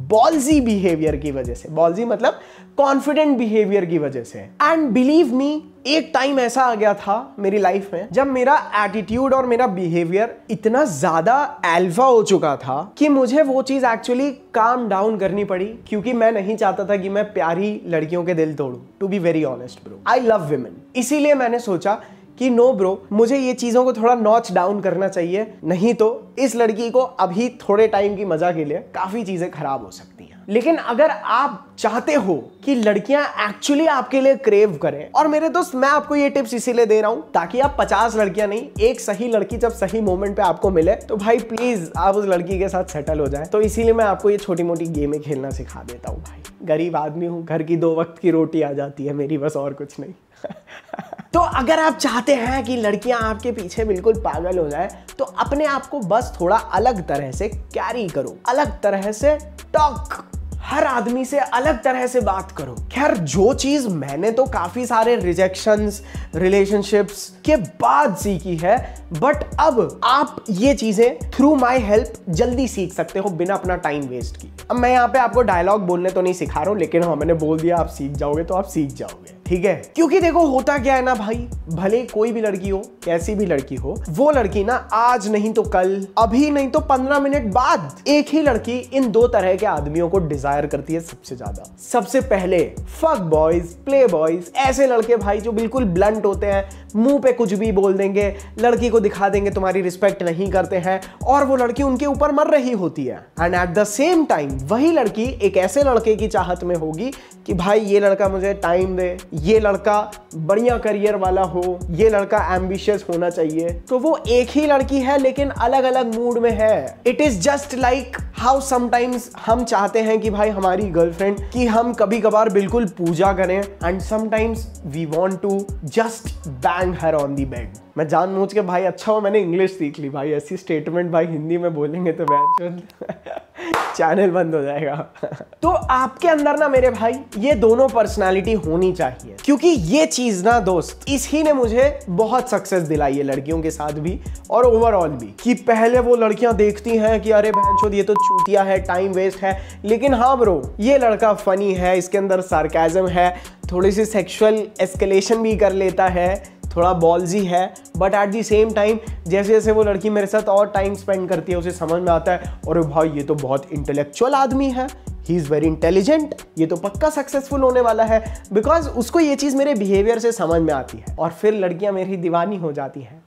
बॉल्जी बिहेवियर की वजह से। बॉल्जी मतलब कॉन्फिडेंट बिहेवियर की वजह से। एंड बिलीव मी, एक टाइम ऐसा आ गया था मेरी लाइफ में जब मेरा एटीट्यूड और मेरा बिहेवियर इतना ज्यादा अल्फा हो चुका था कि मुझे वो चीज एक्चुअली काम डाउन करनी पड़ी, क्योंकि मैं नहीं चाहता था कि मैं प्यारी लड़कियों के दिल तोड़ूं। To be very honest bro, I love women. इसीलिए मैंने सोचा कि नो ब्रो, मुझे ये चीजों को थोड़ा नॉच डाउन करना चाहिए, नहीं तो इस लड़की को अभी थोड़े टाइम की मजा के लिए काफी चीजें खराब हो सकती हैं। लेकिन अगर आप चाहते हो कि लड़कियां एक्चुअली आपके लिए क्रेव करें, और मेरे दोस्त मैं आपको ये टिप्स इसीलिए दे रहा हूं ताकि आप 50 लड़कियां नहीं, एक सही लड़की जब सही मोमेंट पे आपको मिले तो भाई प्लीज आप उस लड़की के साथ सेटल हो जाए। तो इसीलिए मैं आपको ये छोटी मोटी गेमें खेलना सिखा देता हूं। भाई गरीब आदमी हूं, घर की 2 वक्त की रोटी आ जाती है मेरी, बस और कुछ नहीं। तो अगर आप चाहते हैं कि लड़कियां आपके पीछे बिल्कुल पागल हो जाए, तो अपने आप को बस थोड़ा अलग तरह से कैरी करो, अलग तरह से टॉक, हर आदमी से अलग तरह से बात करो। खैर जो चीज मैंने तो काफी सारे रिजेक्शंस, रिलेशनशिप्स के बाद सीखी है, बट अब आप ये चीजें थ्रू माय हेल्प जल्दी सीख सकते हो बिना अपना टाइम वेस्ट किए। अब मैं यहाँ पे आपको डायलॉग बोलने तो नहीं सिखा रहा हूँ, लेकिन हाँ मैंने बोल दिया आप सीख जाओगे तो आप सीख जाओगे, ठीक है। क्योंकि देखो होता क्या है ना भाई, भले कोई भी लड़की हो, कैसी भी लड़की हो, वो लड़की ना आज नहीं तो कल, अभी नहीं तो 15 मिनट बाद, एक ही लड़की इन 2 तरह के आदमियों को डिजायर करती है सबसे ज्यादा। सबसे पहले फक बॉयज, प्ले बॉयज, ऐसे लड़के भाई जो बिल्कुल ब्लंट होते हैं, मुंह पे कुछ भी बोल देंगे, लड़की को दिखा देंगे तुम्हारी रिस्पेक्ट नहीं करते हैं, और वो लड़की उनके ऊपर मर रही होती है। And eight the same time वही लड़की एक ऐसे लड़के की चाहत में होगी कि भाई ये लड़का मुझे टाइम दे, ये लड़का बढ़िया करियर वाला हो, ये लड़का एम्बिशियस होना चाहिए। तो वो एक ही लड़की है लेकिन अलग अलग मूड में है। It is just like how sometimes हम चाहते हैं कि भाई हमारी गर्लफ्रेंड की हम कभी कभार बिल्कुल पूजा करें, and sometimes we want to just bang her on the bed. मैं जानबूझ के भाई, अच्छा हो मैंने इंग्लिश सीख ली भाई, ऐसी स्टेटमेंट भाई हिंदी में बोलेंगे तो चैनल बंद हो जाएगा। तो आपके अंदर ना मेरे भाई ये दोनों पर्सनालिटी होनी चाहिए, क्योंकि ये चीज ना दोस्त, इसी ने मुझे बहुत सक्सेस दिलाई है लड़कियों के साथ भी और ओवरऑल भी। कि पहले वो लड़कियां देखती हैं कि अरे बहनचोद ये तो चूतिया है, टाइम वेस्ट है, लेकिन हाँ ब्रो ये लड़का फनी है, इसके अंदर सार्केज्म है, थोड़ी सी सेक्सुअल एस्केलेशन भी कर लेता है, थोड़ा बॉल्जी है, but at the same time जैसे जैसे वो लड़की मेरे साथ और टाइम स्पेंड करती है, उसे समझ में आता है और भाई ये तो बहुत इंटेलेक्चुअल आदमी है, ही इज़ वेरी इंटेलिजेंट, ये तो पक्का सक्सेसफुल होने वाला है, बिकॉज उसको ये चीज़ मेरे बिहेवियर से समझ में आती है। और फिर लड़कियां मेरी दीवानी हो जाती हैं।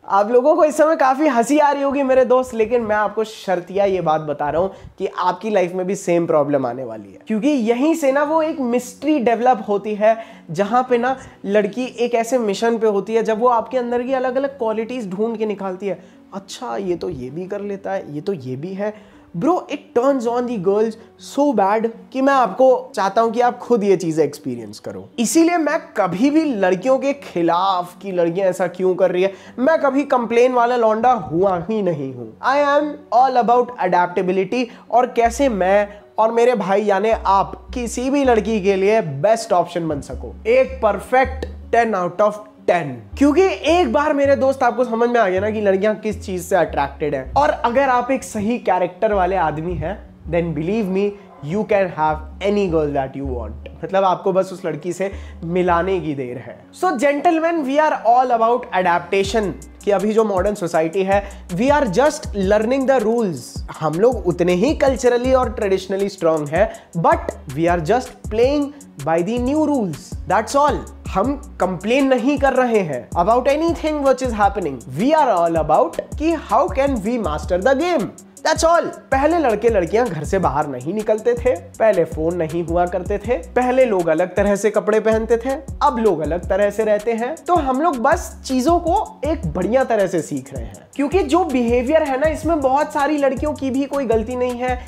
आप लोगों को इस समय काफ़ी हंसी आ रही होगी मेरे दोस्त, लेकिन मैं आपको शर्तिया ये बात बता रहा हूँ कि आपकी लाइफ में भी सेम प्रॉब्लम आने वाली है, क्योंकि यहीं से ना वो एक मिस्ट्री डेवलप होती है, जहाँ पे ना लड़की एक ऐसे मिशन पे होती है जब वो आपके अंदर की अलग अलग क्वालिटीज़ ढूंढ के निकालती है। अच्छा ये तो ये भी कर लेता है, ये तो ये भी है। Bro it turns on the girls so bad कि मैं आपको चाहता हूं कि आप खुद ये चीजें एक्सपीरियंस करो। इसीलिए मैं कभी भी लड़कियों के खिलाफ कि लड़कियां ऐसा क्यों कर रही है, मैं कभी कंप्लेन वाला लौंडा हुआ ही नहीं हूं। I am all about adaptability और कैसे मैं और मेरे भाई यानी आप किसी भी लड़की के लिए बेस्ट ऑप्शन बन सको, एक परफेक्ट 10 आउट ऑफ 10। क्योंकि एक बार मेरे दोस्त आपको समझ में आ गया ना कि लड़कियां किस चीज से अट्रैक्टेड है, और अगर आप एक सही कैरेक्टर वाले आदमी हैं, then believe me you can have any girl that you want. मतलब आपको बस उस लड़की से मिलाने की देर है। So gentleman, we are all about adaptation कि अभी जो मॉडर्न सोसाइटी है, we are just learning the rules. हम लोग उतने ही कल्चरली और ट्रेडिशनली स्ट्रांग है, but we are just playing by the new rules, that's all. हम कंप्लेन नहीं कर रहे हैं about anything which is happening, we are all about कि how can we master the game, that's all. पहले लड़के लड़कियां घर से बाहर नहीं निकलते थे, पहले फोन नहीं हुआ करते थे, पहले लोग अलग तरह से कपड़े पहनते थे, अब लोग अलग तरह से रहते हैं। तो हम लोग बस चीजों को एक बढ़िया तरह से सीख रहे हैं, क्योंकि जो बिहेवियर है ना, इसमें बहुत सारी लड़कियों की भी कोई गलती नहीं है।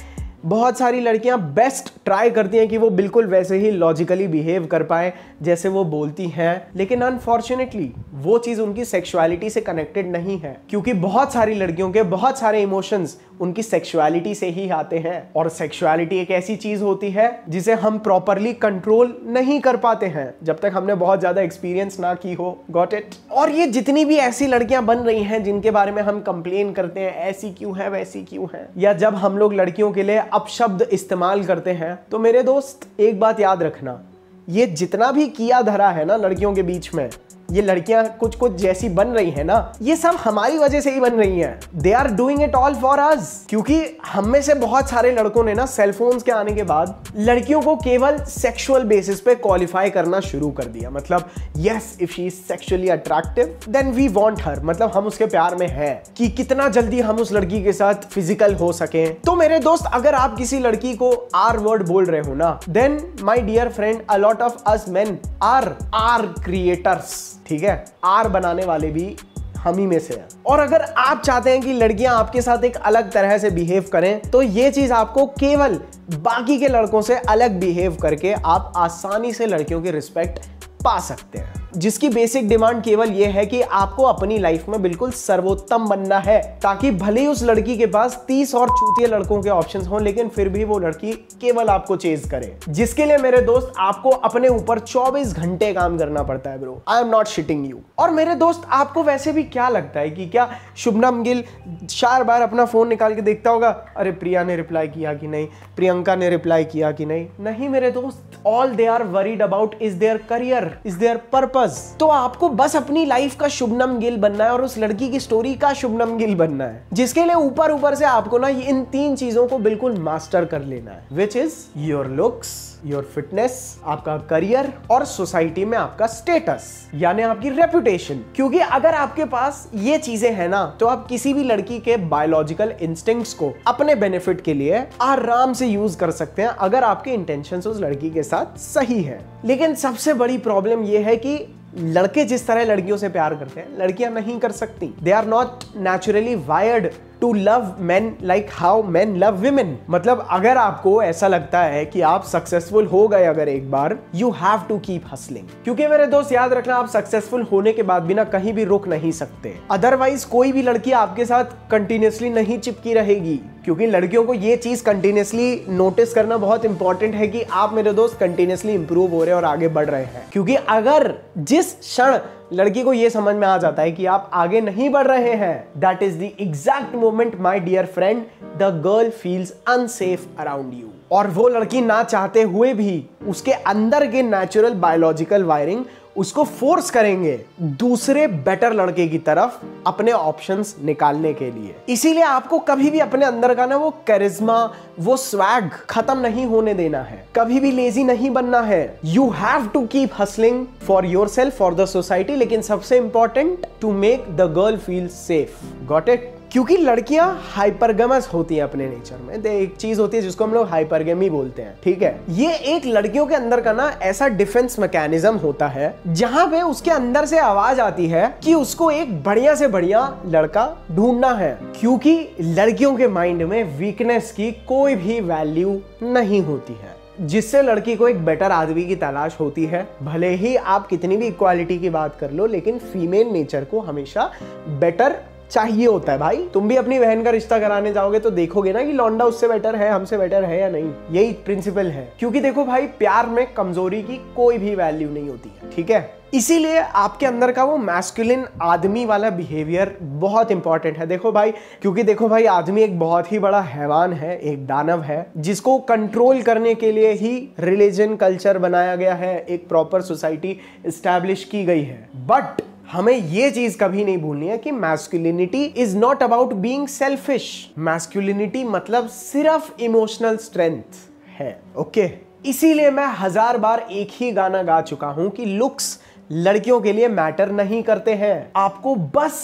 बहुत सारी लड़कियां बेस्ट ट्राई करती हैं कि वो बिल्कुल वैसे ही लॉजिकली बिहेव कर पाए जैसे वो बोलती हैं, लेकिन अनफॉर्चुनेटली वो चीज़ उनकी सेक्सुअलिटी से कनेक्टेड नहीं है, क्योंकि बहुत सारी लड़कियों के बहुत सारे इमोशंस उनकी सेक्सुअलिटी से ही आते हैं। और सेक्सुअलिटी एक ऐसी चीज़ होती है जिसे हम प्रॉपरली कंट्रोल नहीं कर पाते हैं जब तक हमने बहुत ज़्यादा एक्सपीरियंस ना की हो। Got it? और ये जितनी भी ऐसी लड़कियां बन रही हैं जिनके बारे में हम कंप्लेन करते हैं, ऐसी क्यों है, वैसी क्यों है, या जब हम लोग लड़कियों के लिए अपशब्द इस्तेमाल करते हैं, तो मेरे दोस्त एक बात याद रखना, ये जितना भी किया धरा है ना लड़कियों के बीच में, ये लड़कियां कुछ कुछ जैसी बन रही है ना, ये सब हमारी वजह से ही बन रही हैं। They are doing it all for us, क्योंकि हम में से बहुत सारे लड़कों ने ना सेलफोन्स के आने के बाद लड़कियों को केवल सेक्सुअल बेसिस पे क्वालिफाई करना शुरू कर दिया। मतलब yes, if she is sexually attractive then we want her, मतलब हम उसके प्यार में हैं कि कितना जल्दी हम उस लड़की के साथ फिजिकल हो सके। तो मेरे दोस्त, अगर आप किसी लड़की को आर वर्ड बोल रहे हो ना, then my dear friend, a lot of us men are creators, ठीक है? आर बनाने वाले भी हम ही में से हैं। और अगर आप चाहते हैं कि लड़कियां आपके साथ एक अलग तरह से बिहेव करें, तो ये चीज आपको केवल बाकी के लड़कों से अलग बिहेव करके आप आसानी से लड़कियों की रिस्पेक्ट पा सकते हैं, जिसकी बेसिक डिमांड केवल यह है कि आपको अपनी लाइफ में बिल्कुल सर्वोत्तम बनना है, ताकि भले ही उस लड़की के पास 30 और चूतिए लड़कों के ऑप्शंस हों, लेकिन फिर भी वो लड़की केवल आपको चेज करे। जिसके लिए मेरे दोस्त आपको अपने ऊपर 24 घंटे काम करना पड़ता है bro. I am not shitting you. और मेरे दोस्त, आपको वैसे भी क्या लगता है कि क्या शुभनम गिल 4 बार अपना फोन निकाल के देखता होगा, अरे प्रिया ने रिप्लाई किया कि नहीं, प्रियंका ने रिप्लाई किया कि नहीं? नहीं मेरे दोस्त, all they are worried about is their career, is their purpose. तो आपको बस अपनी लाइफ का शुभनम गिल बनना है और उस लड़की की स्टोरी का शुभनम गिल बनना है, जिसके लिए ऊपर ऊपर से आपको ना इन 3 चीजों को बिल्कुल मास्टर कर लेना है, which is your looks, your fitness, आपका करियर और सोसाइटी में आपका स्टेटस, यानी आपकी रेपुटेशन। क्योंकि अगर आपके पास ये चीजें हैं ना, तो आप किसी भी लड़की के बायोलॉजिकल इंस्टिंक्ट्स को अपने बेनिफिट के लिए आराम से यूज कर सकते हैं, अगर आपके इंटेंशंस उस लड़की के साथ सही है। लेकिन सबसे बड़ी प्रॉब्लम यह है कि लड़के जिस तरह लड़कियों से प्यार करते हैं, लड़कियां नहीं कर सकती। They are not naturally wired to love men like how men love women. मतलब अगर आपको ऐसा लगता है कि आप सक्सेसफुल हो गए अगर एक बार, you have to keep hustling. क्योंकि मेरे दोस्त याद रखना, आप सक्सेसफुल होने के बाद भी ना कहीं भी रुक नहीं सकते। अदरवाइज कोई भी लड़की आपके साथ कंटिन्यूसली नहीं चिपकी रहेगी, क्योंकि लड़कियों को ये चीज कंटिन्यूसली नोटिस करना बहुत इंपॉर्टेंट है कि आप मेरे दोस्त कंटिन्यूसली इंप्रूव हो रहे हैं और आगे बढ़ रहे हैं। क्योंकि अगर जिस क्षण लड़की को यह समझ में आ जाता है कि आप आगे नहीं बढ़ रहे हैं, that is the exact moment my dear friend the girl feels unsafe around you. और वो लड़की ना चाहते हुए भी उसके अंदर के नेचुरल बायोलॉजिकल वायरिंग उसको फोर्स करेंगे दूसरे बेटर लड़के की तरफ अपने ऑप्शंस निकालने के लिए। इसीलिए आपको कभी भी अपने अंदर का ना वो करिश्मा, वो स्वैग खत्म नहीं होने देना है, कभी भी लेजी नहीं बनना है। You have to keep hustling for yourself, for the society, लेकिन सबसे important to make the girl feel safe. Got it? क्योंकि लड़कियां हाइपरगमस होती हैं अपने नेचर में। एक चीज होती है जिसको हम लोग हाइपरगमी बोलते हैं, ठीक है? ये एक लड़कियों के अंदर का ना ऐसा डिफेंस मैकेनिज्म होता है जहां पे उसके अंदर से आवाज आती है कि उसको एक बढ़िया से बढ़िया लड़का ढूंढना है, क्योंकि लड़कियों के माइंड में वीकनेस की कोई भी वैल्यू नहीं होती है, जिससे लड़की को एक बेटर आदमी की तलाश होती है। भले ही आप कितनी भी इक्वालिटी की बात कर लो, लेकिन फीमेल नेचर को हमेशा बेटर चाहिए होता है भाई। तुम भी अपनी बहन का रिश्ता कराने जाओगे तो देखोगे ना कि लौंडा उससे बेटर है, हमसे बेटर है या नहीं। यही प्रिंसिपल है। क्योंकि देखो भाई, प्यार में कमजोरी की कोई भी वैल्यू नहीं होती है, ठीक है? इसीलिए आपके अंदर का वो मैस्कुलिन आदमी वाला बिहेवियर बहुत इंपॉर्टेंट है। देखो भाई, क्योंकि देखो भाई, आदमी एक बहुत ही बड़ा हैवान है, एक दानव है, जिसको कंट्रोल करने के लिए ही रिलीजन कल्चर बनाया गया है, एक प्रॉपर सोसाइटी एस्टैब्लिश की गई है। बट हमें ये चीज कभी नहीं भूलनी है कि masculinity is not about being selfish. Masculinity मतलब सिर्फ इमोशनल स्ट्रेंथ है। ओके, इसीलिए मैं 1000 बार एक ही गाना गा चुका हूं कि लुक्स लड़कियों के लिए मैटर नहीं करते हैं। आपको बस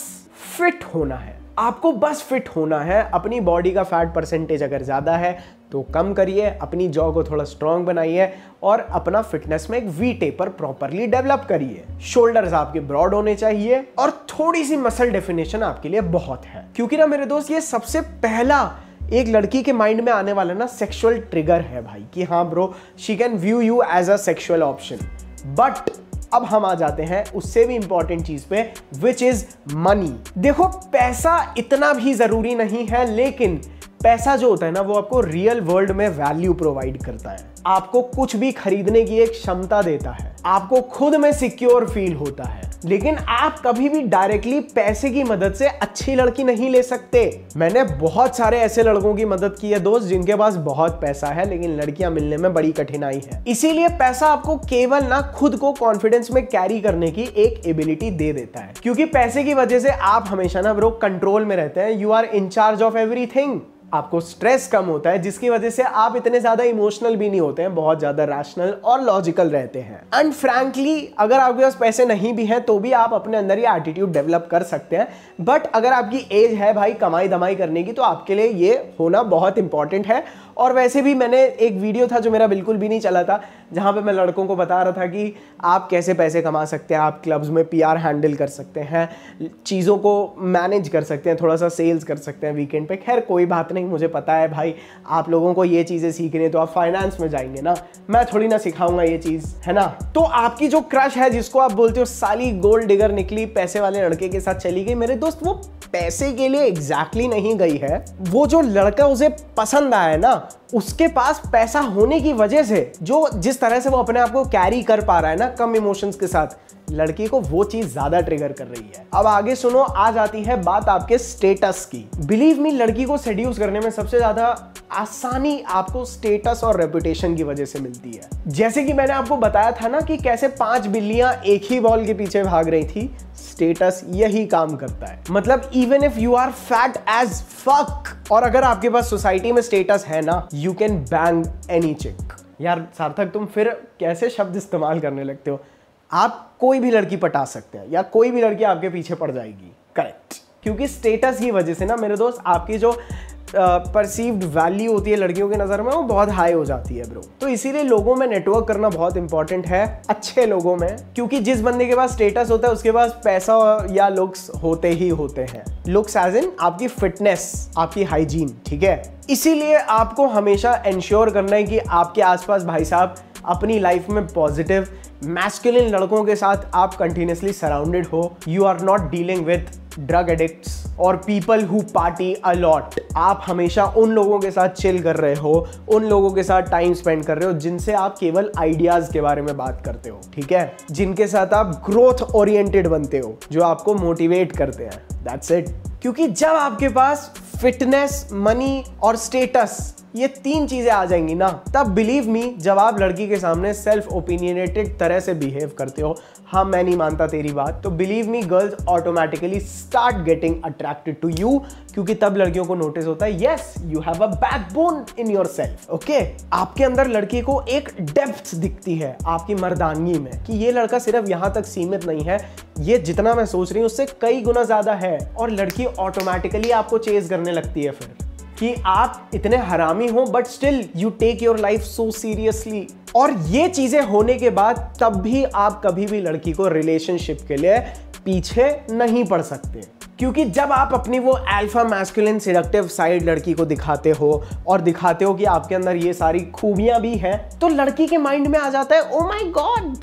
फिट होना है, आपको बस फिट होना है। अपनी बॉडी का फैट परसेंटेज अगर ज्यादा है तो कम करिए, अपनी जॉ को थोड़ा स्ट्रांग बनाइए और अपना फिटनेस में एक वी टेपर प्रॉपरली डेवलप करिए। शोल्डर्स आपके ब्रॉड होने चाहिए और थोड़ी सी मसल डेफिनेशन आपके लिए बहुत है, क्योंकि ना मेरे दोस्त, ये सबसे पहला एक लड़की के माइंड में आने वाला ना सेक्सुअल ट्रिगर है भाई, कि हाँ bro, she can view you as a sexual option. But अब हम आ जाते हैं उससे भी इंपॉर्टेंट चीज पे, विच इज मनी। देखो, पैसा इतना भी जरूरी नहीं है, लेकिन पैसा जो होता है ना, वो आपको रियल वर्ल्ड में वैल्यू प्रोवाइड करता है, आपको कुछ भी खरीदने की एक क्षमता देता है, आपको खुद में सिक्योर फील होता है। लेकिन आप कभी भी डायरेक्टली पैसे की मदद से अच्छी लड़की नहीं ले सकते। मैंने बहुत सारे ऐसे लड़कों की मदद की है दोस्त, जिनके पास बहुत पैसा है लेकिन लड़कियां मिलने में बड़ी कठिनाई है। इसीलिए पैसा आपको केवल ना खुद को कॉन्फिडेंस में कैरी करने की एक एबिलिटी दे देता है, क्योंकि पैसे की वजह से आप हमेशा ना ब्रो कंट्रोल में रहते हैं। You are in charge of everything. आपको स्ट्रेस कम होता है, जिसकी वजह से आप इतने ज्यादा इमोशनल भी नहीं होते हैं, बहुत ज्यादा रैशनल और लॉजिकल रहते हैं। एंड फ्रैंकली, अगर आपके पास पैसे नहीं भी हैं तो भी आप अपने अंदर ये एटीट्यूड डेवलप कर सकते हैं। बट अगर आपकी एज है भाई कमाई धमाई करने की, तो आपके लिए ये होना बहुत इंपॉर्टेंट है। और वैसे भी मैंने एक वीडियो था जो मेरा बिल्कुल भी नहीं चला था, जहां पे मैं लड़कों को बता रहा था कि आप कैसे पैसे कमा सकते हैं, आप क्लब्स में पीआर हैंडल कर सकते हैं, चीज़ों को मैनेज कर सकते हैं, थोड़ा सा सेल्स कर सकते हैं वीकेंड पे। खैर कोई बात नहीं, मुझे पता है भाई, आप लोगों को ये चीज़ें सीखनी है तो आप फाइनेंस में जाएंगे ना, मैं थोड़ी ना सिखाऊंगा ये चीज़, है ना। तो आपकी जो क्रश है, जिसको आप बोलते हो साली गोल्ड डिगर निकली, पैसे वाले लड़के के साथ चली गई, मेरे दोस्त वो पैसे के लिए एग्जैक्टली नहीं गई है। वो जो लड़का उसे पसंद आया ना, उसके पास पैसा होने की वजह से जो जिस तरह से वो अपने आप को कैरी कर पा रहा है ना कम इमोशंस के साथ, लड़की को वो चीज ज्यादा ट्रिगर कर रही है। अब आगे सुनो, आ जाती है बात आपके स्टेटस की। बिलीव मी, लड़की को सेड्यूस करने में सबसे ज्यादा आसानी आपको स्टेटस और रेपुटेशन की वजह से मिलती है। जैसे कि मैंने आपको बताया था ना कि कैसे 5 बिल्लियां एक ही बॉल के पीछे भाग रही थी, स्टेटस यही काम करता है। मतलब even if you are fat as fuck, और अगर आपके पास सोसाइटी में स्टेटस है ना, यू कैन बैंग एनी चिक। यार सार्थक, तुम फिर कैसे शब्द इस्तेमाल करने लगते हो? आप कोई भी लड़की पटा सकते हैं, या कोई भी लड़की आपके पीछे पड़ जाएगी। करेक्ट, क्योंकि स्टेटस की वजह से ना मेरे दोस्त, आपकी जो परसीव्ड वैल्यू होती है लड़कियों की नज़र में, वो बहुत हाई हो जाती है ब्रो। तो इसीलिए लोगों में नेटवर्क करना बहुत इंपॉर्टेंट है, अच्छे लोगों में, क्योंकि जिस बंदे के पास स्टेटस होता है उसके पास पैसा या लुक्स होते ही होते हैं। लुक्स एज इन आपकी फिटनेस, आपकी हाइजीन, ठीक है। इसीलिए आपको हमेशा इंश्योर करना है कि आपके आसपास भाई साहब अपनी लाइफ में पॉजिटिव मैस्कुलिन लड़कों के साथ आप कंटिन्यूसली सराउंडेड हो। You are not dealing with drug addicts और people who party a lot. आप हमेशा उन लोगों के साथ चिल कर रहे हो, उन लोगों के साथ टाइम स्पेंड कर रहे हो जिनसे आप केवल आइडियाज के बारे में बात करते हो, ठीक है, जिनके साथ आप ग्रोथ ओरिएंटेड बनते हो, जो आपको मोटिवेट करते हैं। That's it. क्योंकि जब आपके पास फिटनेस, मनी और स्टेटस, ये 3 चीजें आ जाएंगी ना, तब बिलीव मी, जब आप लड़की के सामने सेल्फ ओपिनियनेटेड तरह से बिहेव करते हो, हाँ मैं नहीं मानता तेरी बात, तो believe me girls automatically start getting attracted to you, क्योंकि तब लड़कियों को नोटिस होता है yes you have a backbone in yourself. Okay, आपके अंदर लड़की को एक डेप्थ दिखती है आपकी मर्दानगी में, कि ये लड़का सिर्फ यहां तक सीमित नहीं है, ये जितना मैं सोच रही हूं उससे कई गुना ज्यादा है। और लड़की ऑटोमेटिकली आपको चेज करने लगती है फिर, कि आप इतने हरामी हो but still you take your life so seriously. और ये चीजें होने के बाद तब भी आप कभी भी लड़की को रिलेशनशिप के लिए पीछे नहीं पड़ सकते, क्योंकि जब आप अपनी वो अल्फा मैस्कुलिन सेडक्टिव साइड लड़की को दिखाते हो और दिखाते हो कि आपके अंदर ये सारी खूबियां भी हैं, तो लड़की के माइंड में आ जाता है ओ माय गॉड,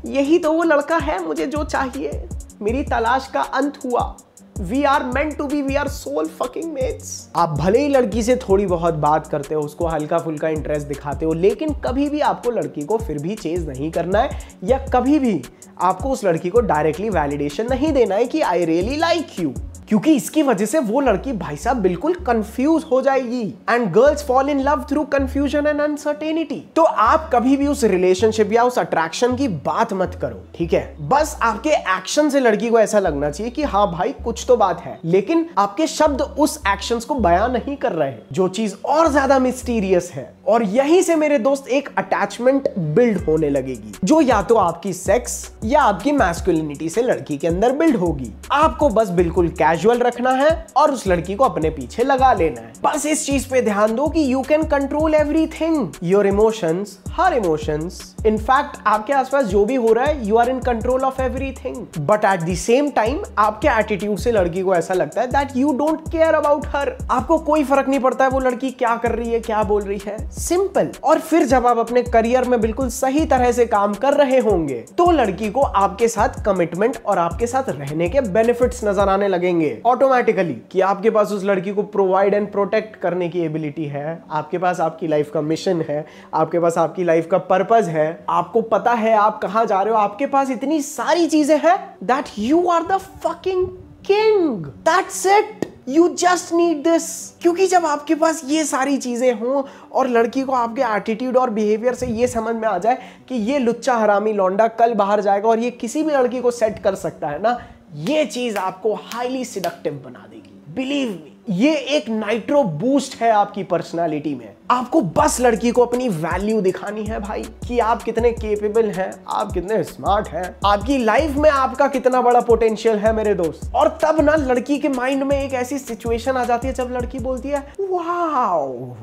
यही तो वो लड़का है मुझे जो चाहिए, मेरी तलाश का अंत हुआ। We are meant to be, we are soul fucking mates. आप भले ही लड़की से थोड़ी बहुत बात करते हो, उसको हल्का फुल्का इंटरेस्ट दिखाते हो, लेकिन कभी भी आपको लड़की को फिर भी चेज नहीं करना है, या कभी भी आपको उस लड़की को डायरेक्टली वैलिडेशन नहीं देना है कि आई रियली लाइक यू, क्योंकि इसकी वजह से वो लड़की भाई साहब बिल्कुल कंफ्यूज हो जाएगी। And girls fall in love through confusion and uncertainty. तो आप कभी भी उस रिलेशनशिप या उस अट्रैक्शन की बात मत करो, ठीक है? बस आपके एक्शन से लड़की को ऐसा लगना चाहिए कि हाँ भाई कुछ तो बात है, लेकिन आपके शब्द उस एक्शंस को बयां नहीं कर रहे हैं, जो चीज और ज्यादा मिस्टीरियस है। और यहीं से मेरे दोस्त एक अटैचमेंट बिल्ड होने लगेगी, जो या तो आपकी सेक्स या आपकी मैस्कुलिनिटी से लड़की के अंदर बिल्ड होगी। आपको बस बिल्कुल कैजुअल रखना है और उस लड़की को अपने पीछे लगा लेना है। बस इस चीज पे ध्यान दो कि you can control everything, your emotions, her emotions. In fact आपके आसपास जो भी हो रहा है, you are in control of everything. But at the same time आपके एटीट्यूड से लड़की को ऐसा लगता है that you don't care about her. आपको कोई फर्क नहीं पड़ता है वो लड़की क्या कर रही है, क्या बोल रही है, सिंपल। और फिर जब आप अपने करियर में बिल्कुल सही तरह से काम कर रहे होंगे, तो लड़की को आपके साथ कमिटमेंट और आपके साथ रहने के बेनिफिट्स नजर आने लगेंगे ऑटोमेटिकली, कि आपके पास उस लड़की को प्रोवाइड एंड प्रोटेक्ट करने की एबिलिटी है, आपके पास आपकी लाइफ का मिशन है, आपके पास आपकी लाइफ का पर्पस है, आपको पता है आप कहां जा रहे हो, आपके पास इतनी सारी चीजें हैं that you are the fucking king. That's it, you just need this. क्योंकि जब आपके पास ये सारी चीजें हों और लड़की को आपके एटीट्यूड और बिहेवियर से ये समझ में आ जाए कि ये लुच्चा हरामी लौंडा कल बाहर जाएगा और ये किसी भी लड़की को सेट कर सकता है ना, ये चीज आपको हाईली सिडक्टिव बना देगी। बिलीव मी, ये एक नाइट्रो बूस्ट है आपकी पर्सनालिटी में। आपको बस लड़की को अपनी वैल्यू दिखानी है भाई, कि आप कितने केपेबल हैं, आप कितने स्मार्ट हैं, आपकी लाइफ में आपका कितना बड़ा पोटेंशियल है मेरे दोस्त। और तब ना लड़की के माइंड में एक ऐसी सिचुएशन आ जाती है जब लड़की बोलती है वाओ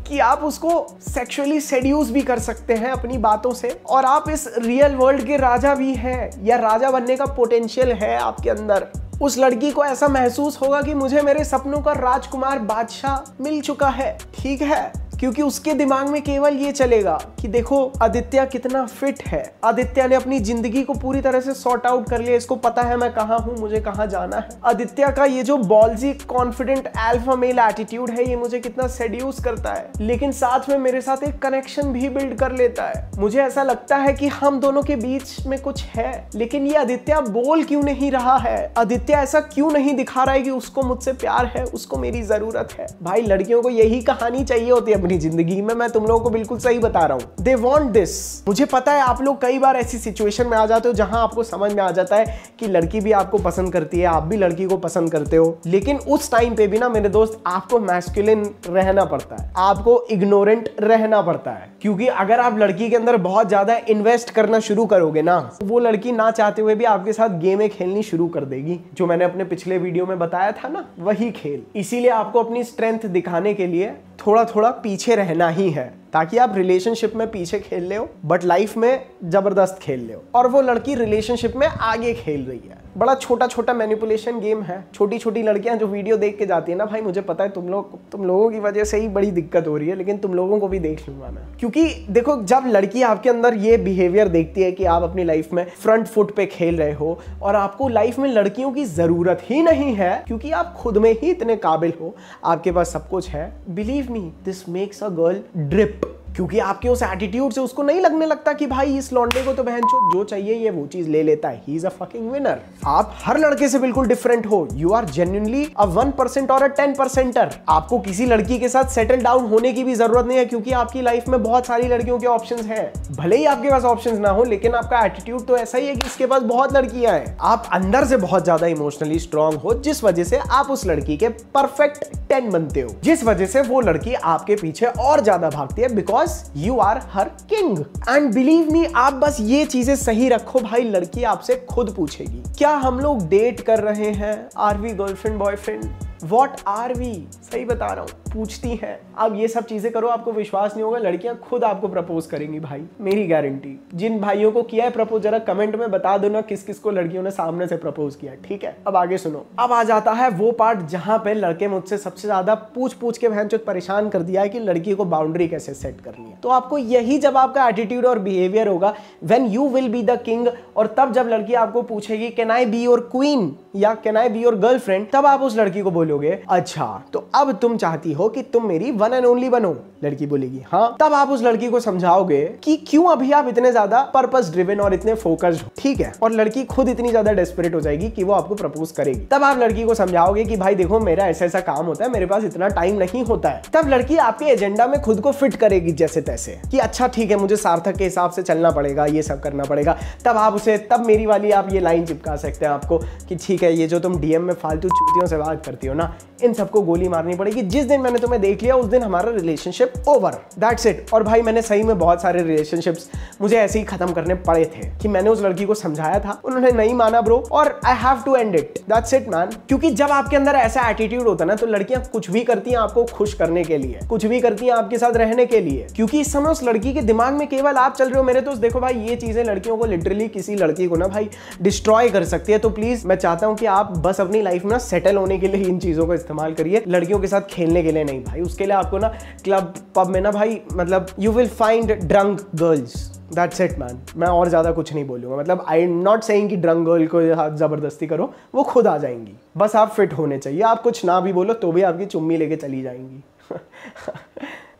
कि आप उसको सेक्सुअली सेड्यूस भी कर सकते हैं अपनी बातों से, और आप इस रियल वर्ल्ड के राजा भी हैं, या राजा बनने का पोटेंशियल है आपके अंदर। उस लड़की को ऐसा महसूस होगा कि मुझे मेरे सपनों का राजकुमार बादशाह मिल चुका है, ठीक है? क्योंकि उसके दिमाग में केवल ये चलेगा कि देखो आदित्य कितना फिट है, आदित्य ने अपनी जिंदगी को पूरी तरह से सॉर्ट आउट कर लिया, इसको पता है मैं कहाँ हूँ, मुझे कहाँ जाना है। आदित्य का ये जो bulgy confident alpha male attitude है, ये मुझे कितना सेड्यूस करता है, लेकिन साथ में मेरे साथ एक कनेक्शन भी बिल्ड कर लेता है। मुझे ऐसा लगता है कि हम दोनों के बीच में कुछ है, लेकिन ये आदित्य बोल क्यों नहीं रहा है, आदित्य ऐसा क्यों नहीं दिखा रहा है कि उसको मुझसे प्यार है, उसको मेरी जरूरत है। भाई लड़कियों को यही कहानी चाहिए होती है अपनी जिंदगी में, मैं तुम लोगों को बिल्कुल सही बता रहा हूं। They want this. मुझे पता है आप लोग कई बार ऐसी सिचुएशन में आ जाते हो जहां आपको समझ में आ जाता है कि लड़की भी आपको पसंद करती है, आप भी लड़की को पसंद करते हो, लेकिन उस टाइम पे भी ना मेरे दोस्त आपको मैस्कुलिन रहना पड़ता है, आपको इग्नोरेंट रहना पड़ता है। क्योंकि अगर आप लड़की के अंदर बहुत ज्यादा इन्वेस्ट करना शुरू करोगे ना, वो लड़की ना चाहते हुए भी आपके साथ गेमें खेलनी शुरू कर देगी, जो मैंने अपने पिछले वीडियो में बताया था ना, वही खेल। इसीलिए आपको अपनी स्ट्रेंथ दिखाने के लिए थोड़ा थोड़ा पीछे रहना ही है, ताकि आप रिलेशनशिप में पीछे खेल ले हो बट लाइफ में जबरदस्त खेल ले हो, और वो लड़की रिलेशनशिप में आगे खेल रही है। बड़ा छोटा छोटा मैनिपुलेशन गेम है। छोटी छोटी लड़कियां जो वीडियो देख के जाती है ना भाई, मुझे पता है तुम लोगों की वजह से ही बड़ी दिक्कत हो रही है, लेकिन तुम लोगों को भी देख लूंगा मैं। क्योंकि देखो, जब लड़की आपके अंदर ये बिहेवियर देखती है कि आप अपनी लाइफ में फ्रंट फुट पे खेल रहे हो और आपको लाइफ में लड़कियों की जरूरत ही नहीं है, क्योंकि आप खुद में ही इतने काबिल हो, आपके पास सब कुछ है, believe me this makes a girl drip. क्योंकि आपके उस एटीट्यूड से उसको नहीं लगने लगता कि भाई इस लौंडे को तो बहनचोद जो चाहिए ये वो चीज ले लेता है, he is a fucking winner. आप हर लड़के से बिल्कुल डिफरेंट हो, यू आर जेन्युइनली अ 1% और अ 10%। आपको किसी लड़की के साथ सेटल डाउन होने की भी जरूरत नहीं है, क्योंकि आपकी लाइफ में बहुत सारी लड़कियों के ऑप्शंस हैं। भले ही आपके पास ऑप्शंस ना हो, लेकिन आपका एटीट्यूड तो ऐसा ही है कि इसके पास बहुत लड़कियां हैं। आप अंदर से बहुत ज्यादा इमोशनली स्ट्रांग हो, जिस वजह से आप उस लड़की के परफेक्ट 10 बनते हो, जिस वजह से वो लड़की आपके पीछे और ज्यादा भागती है, because you are her king। and believe me, आप बस ये चीजें सही रखो भाई, लड़की आपसे खुद पूछेगी क्या हम लोग डेट कर रहे हैं, are we girlfriend boyfriend. What are we, सही बता रहा हूँ, पूछती हैं। अब ये सब चीजें करो, आपको विश्वास नहीं होगा, लड़कियां खुद आपको प्रपोज करेंगी भाई, मेरी गारंटी। जिन भाइयों को किया है प्रपोज जरा कमेंट में बता दो ना किस किस को लड़कियों ने सामने से प्रपोज किया, ठीक है। अब आगे सुनो, अब आ जाता है वो पार्ट जहां पे लड़के मुझसे सबसे ज्यादा पूछ पूछ के भैंचोद परेशान कर दिया है कि लड़की को बाउंड्री कैसे सेट करनी है। तो आपको यही जब आपका एटीट्यूड और बिहेवियर होगा, when you will be the king, और तब जब लड़की आपको पूछेगी can I be your queen या can I be your girlfriend, तब आप उस लड़की को बोलोगे अच्छा तो अब तुम चाहती हो कि तुम मेरी वन एंड ओनली बनो। लड़की बोलेगी हाँ। तब आप उस लड़की को समझाओगे कि क्यों अभी आप इतने ज्यादा पर्पस ड्रिवन और इतने फोकस्ड हो, ठीक है। और लड़की खुद इतनी ज्यादा डेस्परेट हो जाएगी कि वो आपको प्रपोज करेगी। तब आप लड़की को समझाओगे कि भाई देखो मेरा ऐसा ऐसा काम होता है, मेरे पास इतना टाइम नहीं होता है। तब लड़की आपके एजेंडा में खुद को फिट करेगी जैसे तैसे कि अच्छा ठीक है मुझे सार्थक के हिसाब से चलना पड़ेगा, ये सब करना पड़ेगा। तब आप उसे, तब मेरी वाली आप ये लाइन चिपका सकते हैं आपको कि ठीक है ये जो तुम डीएम में फालतू चूतियों से बात करती हो ना, इन सबको गोली मारनी पड़ेगी। जिस दिन मैंने तुम्हें देख लिया उस दिन हमारा रिलेशनशिप ओवर, दैट्स इट। और भाई मैंने सही में बहुत सारे रिलेशनशिप्स मुझे ऐसे ही खत्म करने पड़े थे कि मैंने उस लड़की को समझाया था, उन्होंने नहीं माना ब्रो, और I have to end it, that's it man. क्योंकि जब आपके अंदर ऐसा एटीट्यूड होता है ना तो लड़कियां कुछ भी करती हैं आपको खुश करने के लिए, कुछ भी करती हैं आपके साथ रहने के लिए, क्योंकि इस समय उस लड़की के दिमाग में केवल आप चल रहे हो। मेरे दोस्त देखो भाई ये चीजें लड़कियों को लिटरली, किसी लड़की को ना भाई डिस्ट्रॉय कर सकती है। तो प्लीज मैं चाहता हूं कि आप बस अपनी लाइफ में ना सेटल होने के लिए इन चीजों का इस्तेमाल करिए, लड़कियों के साथ खेलने के लिए नहीं भाई। उसके लिए आपको ना क्लब पब में ना भाई मतलब you will find drunk girls, that's it man. मैं और ज्यादा कुछ नहीं बोलूंगा, मतलब आई एम नॉट सेइंग कि ड्रंक गर्ल को जबरदस्ती करो, वो खुद आ जाएंगी, बस आप फिट होने चाहिए। आप कुछ ना भी बोलो तो भी आपकी चुम्मी लेके चली जाएंगी।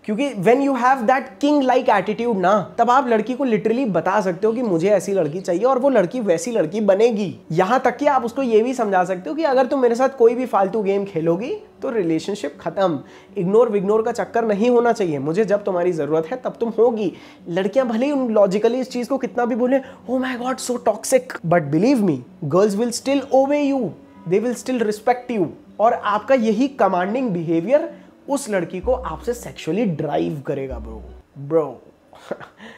क्योंकि when you have that king like attitude ना, तब आप लड़की को लिटरली बता सकते हो कि मुझे ऐसी लड़की चाहिए और वो लड़की वैसी लड़की बनेगी। यहां तक कि आप उसको ये भी समझा सकते हो कि अगर तुम मेरे साथ कोई भी फालतू गेम खेलोगी तो रिलेशनशिप खत्म। इग्नोर विग्नोर का चक्कर नहीं होना चाहिए, मुझे जब तुम्हारी जरूरत है तब तुम होगी। लड़कियां भले ही लॉजिकली इस चीज को कितना भी बोले oh my god so toxic, but believe me girls will still obey you, they will still respect you. और आपका यही कमांडिंग बिहेवियर उस लड़की को आपसे सेक्सुअली ड्राइव करेगा ब्रो।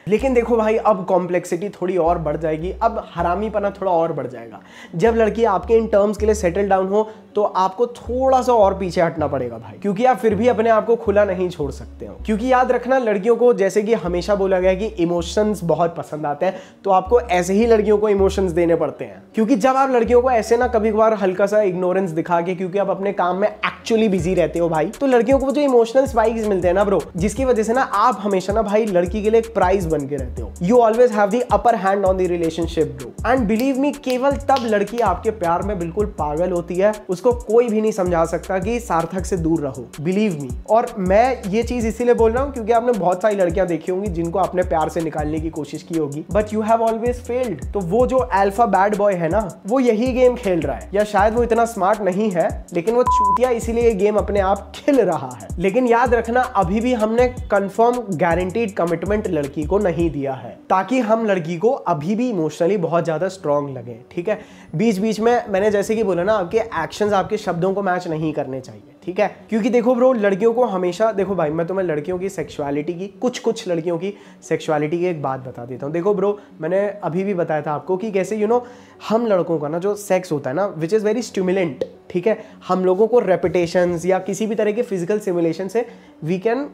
लेकिन देखो भाई अब कॉम्प्लेक्सिटी थोड़ी और बढ़ जाएगी, अब हरामीपना थोड़ा और बढ़ जाएगा। जब लड़की आपके इन टर्म्स के लिए सेटल डाउन हो तो आपको थोड़ा सा और पीछे हटना पड़ेगा भाई, क्योंकि आप फिर भी अपने आप को खुला नहीं छोड़ सकते हो। क्योंकि याद रखना लड़कियों को, जैसे कि हमेशा बोला गया कि इमोशंस बहुत पसंद आते हैं, तो आपको ऐसे ही लड़कियों को इमोशंस देने पड़ते हैं। क्योंकि जब आप लड़कियों को ऐसे ना कभी कभार हल्का सा इग्नोरेंस दिखा के, क्योंकि आप अपने काम में एक्चुअली बिजी रहते हो भाई, तो लड़कियों को जो इमोशनल स्पाइक्स मिलते हैं ना ब्रो, जिसकी वजह से ना आप हमेशा ना भाई लड़की के लिए एक प्राइज बन के रहते हो। You always have the upper hand on the relationship bro. And believe मी केवल तब लड़की आपके प्यार में बिल्कुल पागल होती है, उसको कोई भी नहीं समझा सकता कि सार्थक से दूर रहो, बिलीव मी। और मैं ये चीज इसीलिए बोल रहा हूं क्योंकि आपने बहुत सारी लड़कियां देखी होंगी जिनको आपने प्यार से निकालने की कोशिश की होगी, but you have always failed. तो वो जो अल्फा बैड बॉय है ना, वो यही गेम खेल रहा है, या शायद वो इतना स्मार्ट नहीं है लेकिन वो चूतिया इसीलिए ये गेम अपने आप खेल रहा है। लेकिन याद रखना अभी भी हमने कंफर्म गारंटीड कमिटमेंट लड़की को नहीं दिया है, ताकि हम लड़की को अभी भी इमोशनली बहुत ज्यादा स्ट्रांग लगे, ठीक है। बीच बीच में मैंने जैसे कि बोला ना, आपके एक्शंस आपके शब्दों को मैच नहीं करने चाहिए, ठीक है। क्योंकि देखो ब्रो लड़कियों को हमेशा, देखो भाई मैं तुम्हें लड़कियों की सेक्सुअलिटी की, कुछ लड़कियों की सेक्सुअलिटी की एक बात बता देता हूँ। देखो ब्रो मैंने अभी भी बताया था आपको कि कैसे यू नो हम लड़कों का ना जो सेक्स होता है ना, विच इज़ वेरी स्टिमुलेंट, ठीक है। हम लोगों को रेपिटेशंस या किसी भी तरह के फिजिकल सिमुलेशन से we can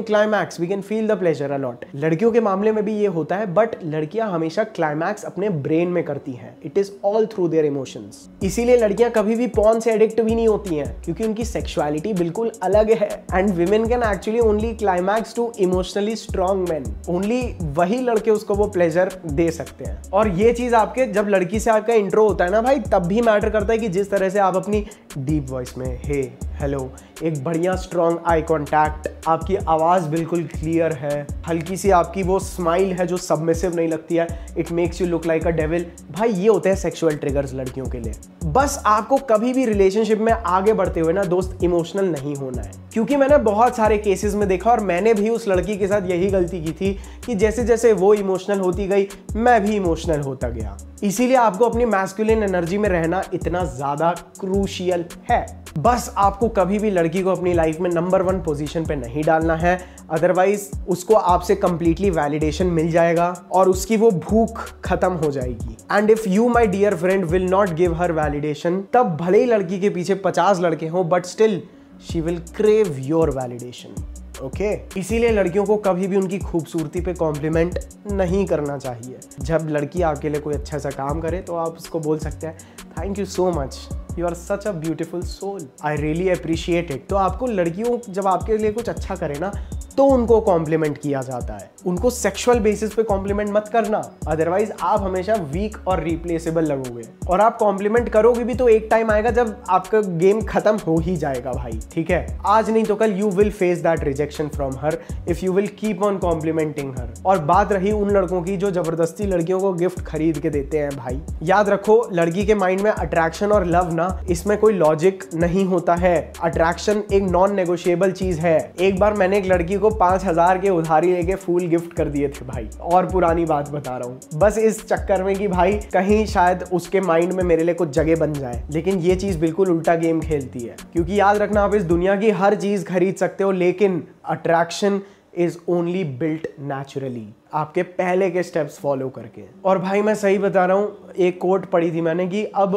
climax, we can feel the pleasure a lot. लड़कियों के मामले में भी ये होता है, बट लड़कियां हमेशा क्लाइमैक्स अपने ब्रेन में करती हैं। It is all through their emotions. इसीलिए लड़कियां कभी भी पॉर्न से एडिक्ट भी नहीं होती हैं, क्योंकि उनकी सेक्सुअलिटी बिल्कुल अलग है। And women can actually only climax to emotionally strong man, only वही लड़के उसको वो प्लेजर दे सकते हैं। और ये चीज आपके जब लड़की से आपका इंट्रो होता है ना भाई, तब भी मैटर करता है कि जिस तरह से आप अपनी डीप वॉइस में हे हेलो, एक बढ़िया स्ट्रॉन्ग आई कॉन्टैक्ट, आपकी आवाज़ बिल्कुल क्लियर है, हल्की सी आपकी वो स्माइल है जो सबमिसिव नहीं लगती है, it makes you look like a devil. भाई ये होते हैं सेक्सुअल ट्रिगर्स लड़कियों के लिए। बस आपको कभी भी रिलेशनशिप में आगे बढ़ते हुए ना दोस्त इमोशनल नहीं होना है। क्योंकि मैंने बहुत सारे केसेस में देखा और मैंने भी उस लड़की के साथ यही गलती की थी कि जैसे जैसे वो इमोशनल होती गई मैं भी इमोशनल होता गया। इसीलिए आपको अपनी मैस्कुलिन एनर्जी में रहना इतना ज्यादा क्रूशियल है। बस आपको कभी भी लड़की को अपनी लाइफ में नंबर 1 पोजीशन पे नहीं डालना है, अदरवाइज उसको आपसे कंप्लीटली वैलिडेशन मिल जाएगा और उसकी वो भूख खत्म हो जाएगी। And if you my dear friend will not give her validation, तब भले ही लड़की के पीछे 50 लड़के हों but still she will crave your validation. Okay इसीलिए लड़कियों को कभी भी उनकी खूबसूरती पे कॉम्प्लीमेंट नहीं करना चाहिए। जब लड़की आपके लिए कोई अच्छा सा काम करे तो आप उसको बोल सकते हैं thank you so much, you are such a beautiful soul, I really appreciate it. तो आपको लड़कियों जब आपके लिए कुछ अच्छा करे ना तो उनको कॉम्प्लीमेंट किया जाता है, उनको सेक्सुअल बेसिस पे कॉम्प्लीमेंट मत करना, अदरवाइज आप हमेशा वीक और रिप्लेसेबल लगोगे। और आप कॉम्प्लीमेंट करोगे भी तो एक टाइम आएगा जब आपका गेम खत्म हो ही जाएगा भाई, ठीक है। आज नहीं तो कल you will face that rejection from her if you will keep on complimenting her. और बात रही उन लड़कों की जो जबरदस्ती लड़कियों को गिफ्ट खरीद के देते हैं, भाई याद रखो लड़की के माइंड में अट्रैक्शन और लव ना, इसमें कोई लॉजिक नहीं होता है। अट्रैक्शन एक नॉन नेगोशिएबल चीज है। एक बार मैंने एक लड़की को 5,000 के उधारी लेके फूल गिफ्ट कर दिए थे भाई, और पुरानी बात बता रहा हूँ, बस इस चक्कर में कि भाई कहीं शायद उसके माइंड में मेरे लिए कुछ जगह बन जाए। लेकिन ये चीज बिल्कुल उल्टा गेम खेलती है, क्योंकि याद रखना आप इस दुनिया की हर चीज खरीद सकते हो लेकिन attraction is only built naturally, आपके पहले के स्टेप्स फॉलो करके। और भाई मैं सही बता रहा हूँ, एक कोट पढ़ी थी मैंने कि अब,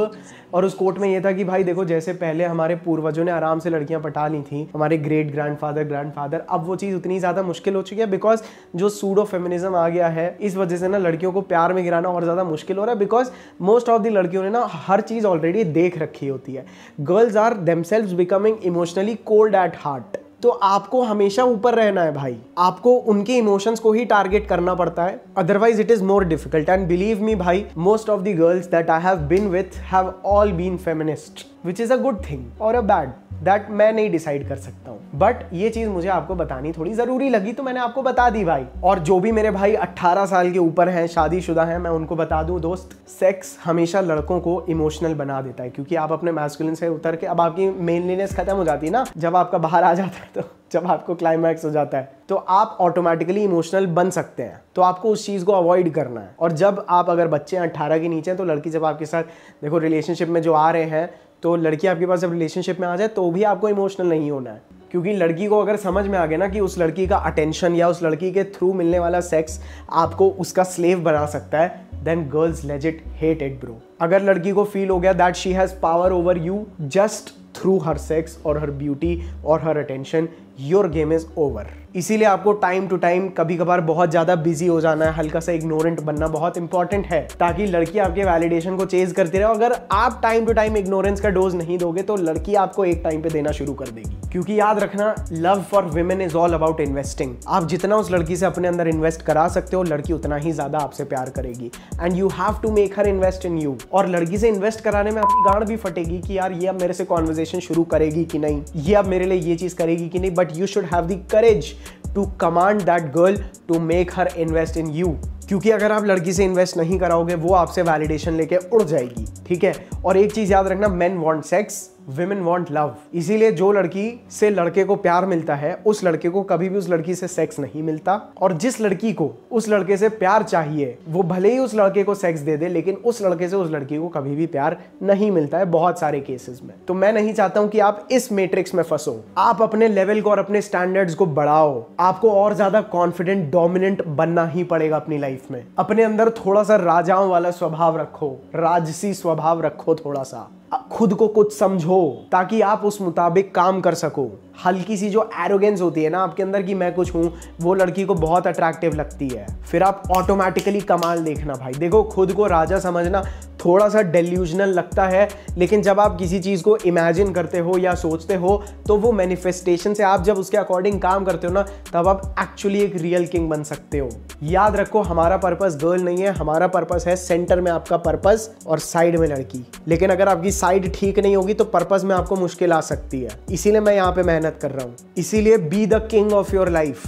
और उस कोट में ये था कि भाई देखो जैसे पहले हमारे पूर्वजों ने आराम से लड़कियां पटा ली थी, हमारे ग्रेट ग्रैंडफादर, अब वो चीज़ उतनी ज़्यादा मुश्किल हो चुकी है बिकॉज जो सूडो फेमिनिज्म आ गया है, इस वजह से ना लड़कियों को प्यार में गिराना और ज़्यादा मुश्किल हो रहा है। बिकॉज मोस्ट ऑफ द लड़कियों ने ना हर चीज़ ऑलरेडी देख रखी होती है। Girls are themselves becoming emotionally cold at heart. तो आपको हमेशा ऊपर रहना है भाई, आपको उनके इमोशंस को ही टारगेट करना पड़ता है, otherwise it is more difficult. And believe me भाई, most of the girls that I have been with have all been feminist, which is a good thing और अ बैड, दैट मैं नहीं डिसाइड कर सकता हूँ। बट ये चीज मुझे आपको बतानी थोड़ी जरूरी लगी तो मैंने आपको बता दी भाई। और जो भी मेरे भाई 18 साल के ऊपर हैं, शादीशुदा हैं, मैं उनको बता दूं दोस्त, सेक्स हमेशा लड़कों को इमोशनल बना देता है, क्योंकि आप अपने मैस्कुलिन से उतर के, अब आपकी मेनलीनेस खत्म हो जाती है ना, जब आपका बाहर आ जाता है, तो जब आपको क्लाइमैक्स हो जाता है तो आप ऑटोमेटिकली इमोशनल बन सकते हैं। तो आपको उस चीज़ को अवॉइड करना है। और जब आप अगर बच्चे 18 के नीचे हैं तो लड़की जब आपके साथ देखो रिलेशनशिप में जो आ रहे हैं, तो लड़की आपके पास जब रिलेशनशिप में आ जाए तो भी आपको इमोशनल नहीं होना है, क्योंकि लड़की को अगर समझ में आ गया ना कि उस लड़की का अटेंशन या उस लड़की के थ्रू मिलने वाला सेक्स आपको उसका स्लेव बना सकता है, then girls legit hate it bro. अगर लड़की को फील हो गया that she has power over you just through her sex और हर ब्यूटी और her attention, your game is over. इसीलिए आपको टाइम टू टाइम कभी कभार बहुत ज्यादा बिजी हो जाना है, हल्का सा इग्नोरेंट बनना बहुत इंपॉर्टेंट है, ताकि लड़की आपके वैलिडेशन को चेज करती रहे। अगर आप टाइम टू टाइम इग्नोरेंस का डोज नहीं दोगे तो लड़की आपको एक टाइम पे देना शुरू कर देगी। क्योंकि याद रखना, love for women is all about investing. आप जितना उस लड़की से अपने अंदर इन्वेस्ट करा सकते हो, लड़की उतना ही ज्यादा आपसे प्यार करेगी। And you have to make her invest in you. और लड़की से इन्वेस्ट कराने में आपकी गांड भी फटेगी कि यार ये अब मेरे से कॉन्वर्सेशन शुरू करेगी कि नहीं, ये अब मेरे लिए ये चीज करेगी कि नहीं, but you should have the courage to command that girl to make her invest in you। क्योंकि अगर आप लड़की से इन्वेस्ट नहीं कराओगे वो आपसे वैलिडेशन लेके उड़ जाएगी, ठीक है। और एक चीज याद रखना, men want sex, women want love। इसीलिए जो लड़की से लड़के को प्यार मिलता है उस लड़के को कभी भी उस लड़की से सेक्स नहीं मिलता, और जिस लड़की को उस लड़के से प्यार चाहिए वो भले ही उस लड़के को सेक्स दे दे, लेकिन उस लड़के से उस लड़की को कभी भी प्यार नहीं मिलता है बहुत सारे केसेस में। तो मैं नहीं चाहता हूं कि आप इस मैट्रिक्स में फंसो। आप अपने लेवल को और अपने स्टैंडर्ड्स को बढ़ाओ। आपको और ज्यादा कॉन्फिडेंट डोमिनेंट बनना ही पड़ेगा अपनी लाइफ में। अपने अंदर थोड़ा सा राजाओं वाला स्वभाव रखो, राजसी स्वभाव रखो, थोड़ा सा खुद को कुछ समझो ताकि आप उस मुताबिक काम कर सको। हल्की सी जो एरोगेंस होती है ना आपके अंदर कि मैं कुछ हूं, वो लड़की को बहुत अट्रैक्टिव लगती है। फिर आप ऑटोमेटिकली कमाल देखना भाई। देखो, खुद को राजा समझना थोड़ा सा डेल्यूजनल लगता है, लेकिन जब आप किसी चीज को इमेजिन करते हो या सोचते हो तो वो मैनिफेस्टेशन से आप जब उसके अकॉर्डिंग काम करते हो ना, तब आप एक्चुअली एक रियल किंग बन सकते हो। याद रखो, हमारा पर्पस गर्ल नहीं है, हमारा पर्पस है सेंटर में आपका पर्पस और साइड में लड़की। लेकिन अगर आपकी साइड ठीक नहीं होगी तो पर्पस में आपको मुश्किल आ सकती है। इसीलिए मैं यहाँ पे मेहनत कर रहा हूँ। इसीलिए B the king of your life.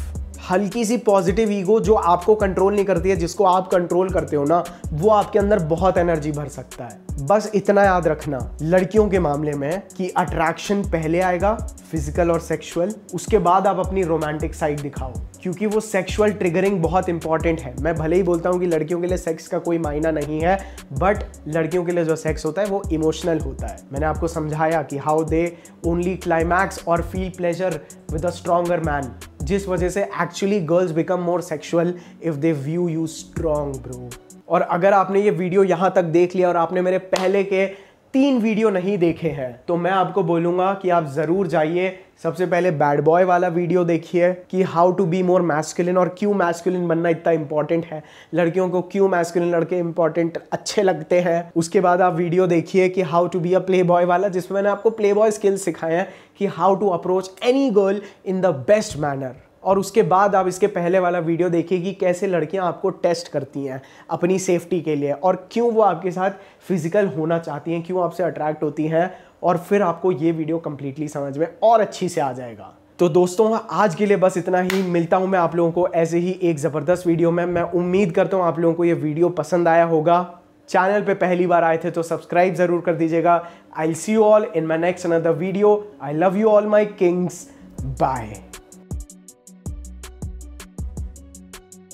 हल्की सी पॉजिटिव ईगो जो आपको कंट्रोल नहीं करती है, जिसको आप कंट्रोल करते हो ना, वो आपके अंदर बहुत एनर्जी भर सकता है। बस इतना याद रखना लड़कियों के मामले में कि अट्रैक्शन पहले आएगा, फिजिकल और सेक्सुअल, उसके बाद आप अपनी रोमांटिक साइड दिखाओ, क्योंकि वो सेक्सुअल ट्रिगरिंग बहुत इंपॉर्टेंट है। मैं भले ही बोलता हूँ कि लड़कियों के लिए सेक्स का कोई मायना नहीं है, बट लड़कियों के लिए जो सेक्स होता है वो इमोशनल होता है। मैंने आपको समझाया कि हाउ दे ओनली क्लाइमैक्स और feel pleasure with a stronger man, जिस वजह से actually girls become more sexual if they view you strong bro. और अगर आपने ये वीडियो यहाँ तक देख लिया और आपने मेरे पहले के 3 वीडियो नहीं देखे हैं, तो मैं आपको बोलूँगा कि आप ज़रूर जाइए। सबसे पहले बैड बॉय वाला वीडियो देखिए कि how to be more masculine और क्यों मैस्कुलिन बनना इतना इंपॉर्टेंट है, लड़कियों को क्यों मैस्कुलिन लड़के इंपॉर्टेंट अच्छे लगते हैं। उसके बाद आप वीडियो देखिए कि how to be a playboy वाला, जिसमें मैंने आपको प्ले बॉय स्किल्स सिखाए हैं कि how to approach any girl in the best manner. और उसके बाद आप इसके पहले वाला वीडियो देखिए कि कैसे लड़कियां आपको टेस्ट करती हैं अपनी सेफ्टी के लिए और क्यों वो आपके साथ फिजिकल होना चाहती हैं, क्यों आपसे अट्रैक्ट होती हैं, और फिर आपको ये वीडियो कंप्लीटली समझ में और अच्छी से आ जाएगा। तो दोस्तों आज के लिए बस इतना ही। मिलता हूं मैं आप लोगों को ऐसे ही एक ज़बरदस्त वीडियो में। मैं उम्मीद करता हूं आप लोगों को ये वीडियो पसंद आया होगा। चैनल पे पहली बार आए थे तो सब्सक्राइब ज़रूर कर दीजिएगा। I will see you all in my next another video. I love you all my kings. Bye.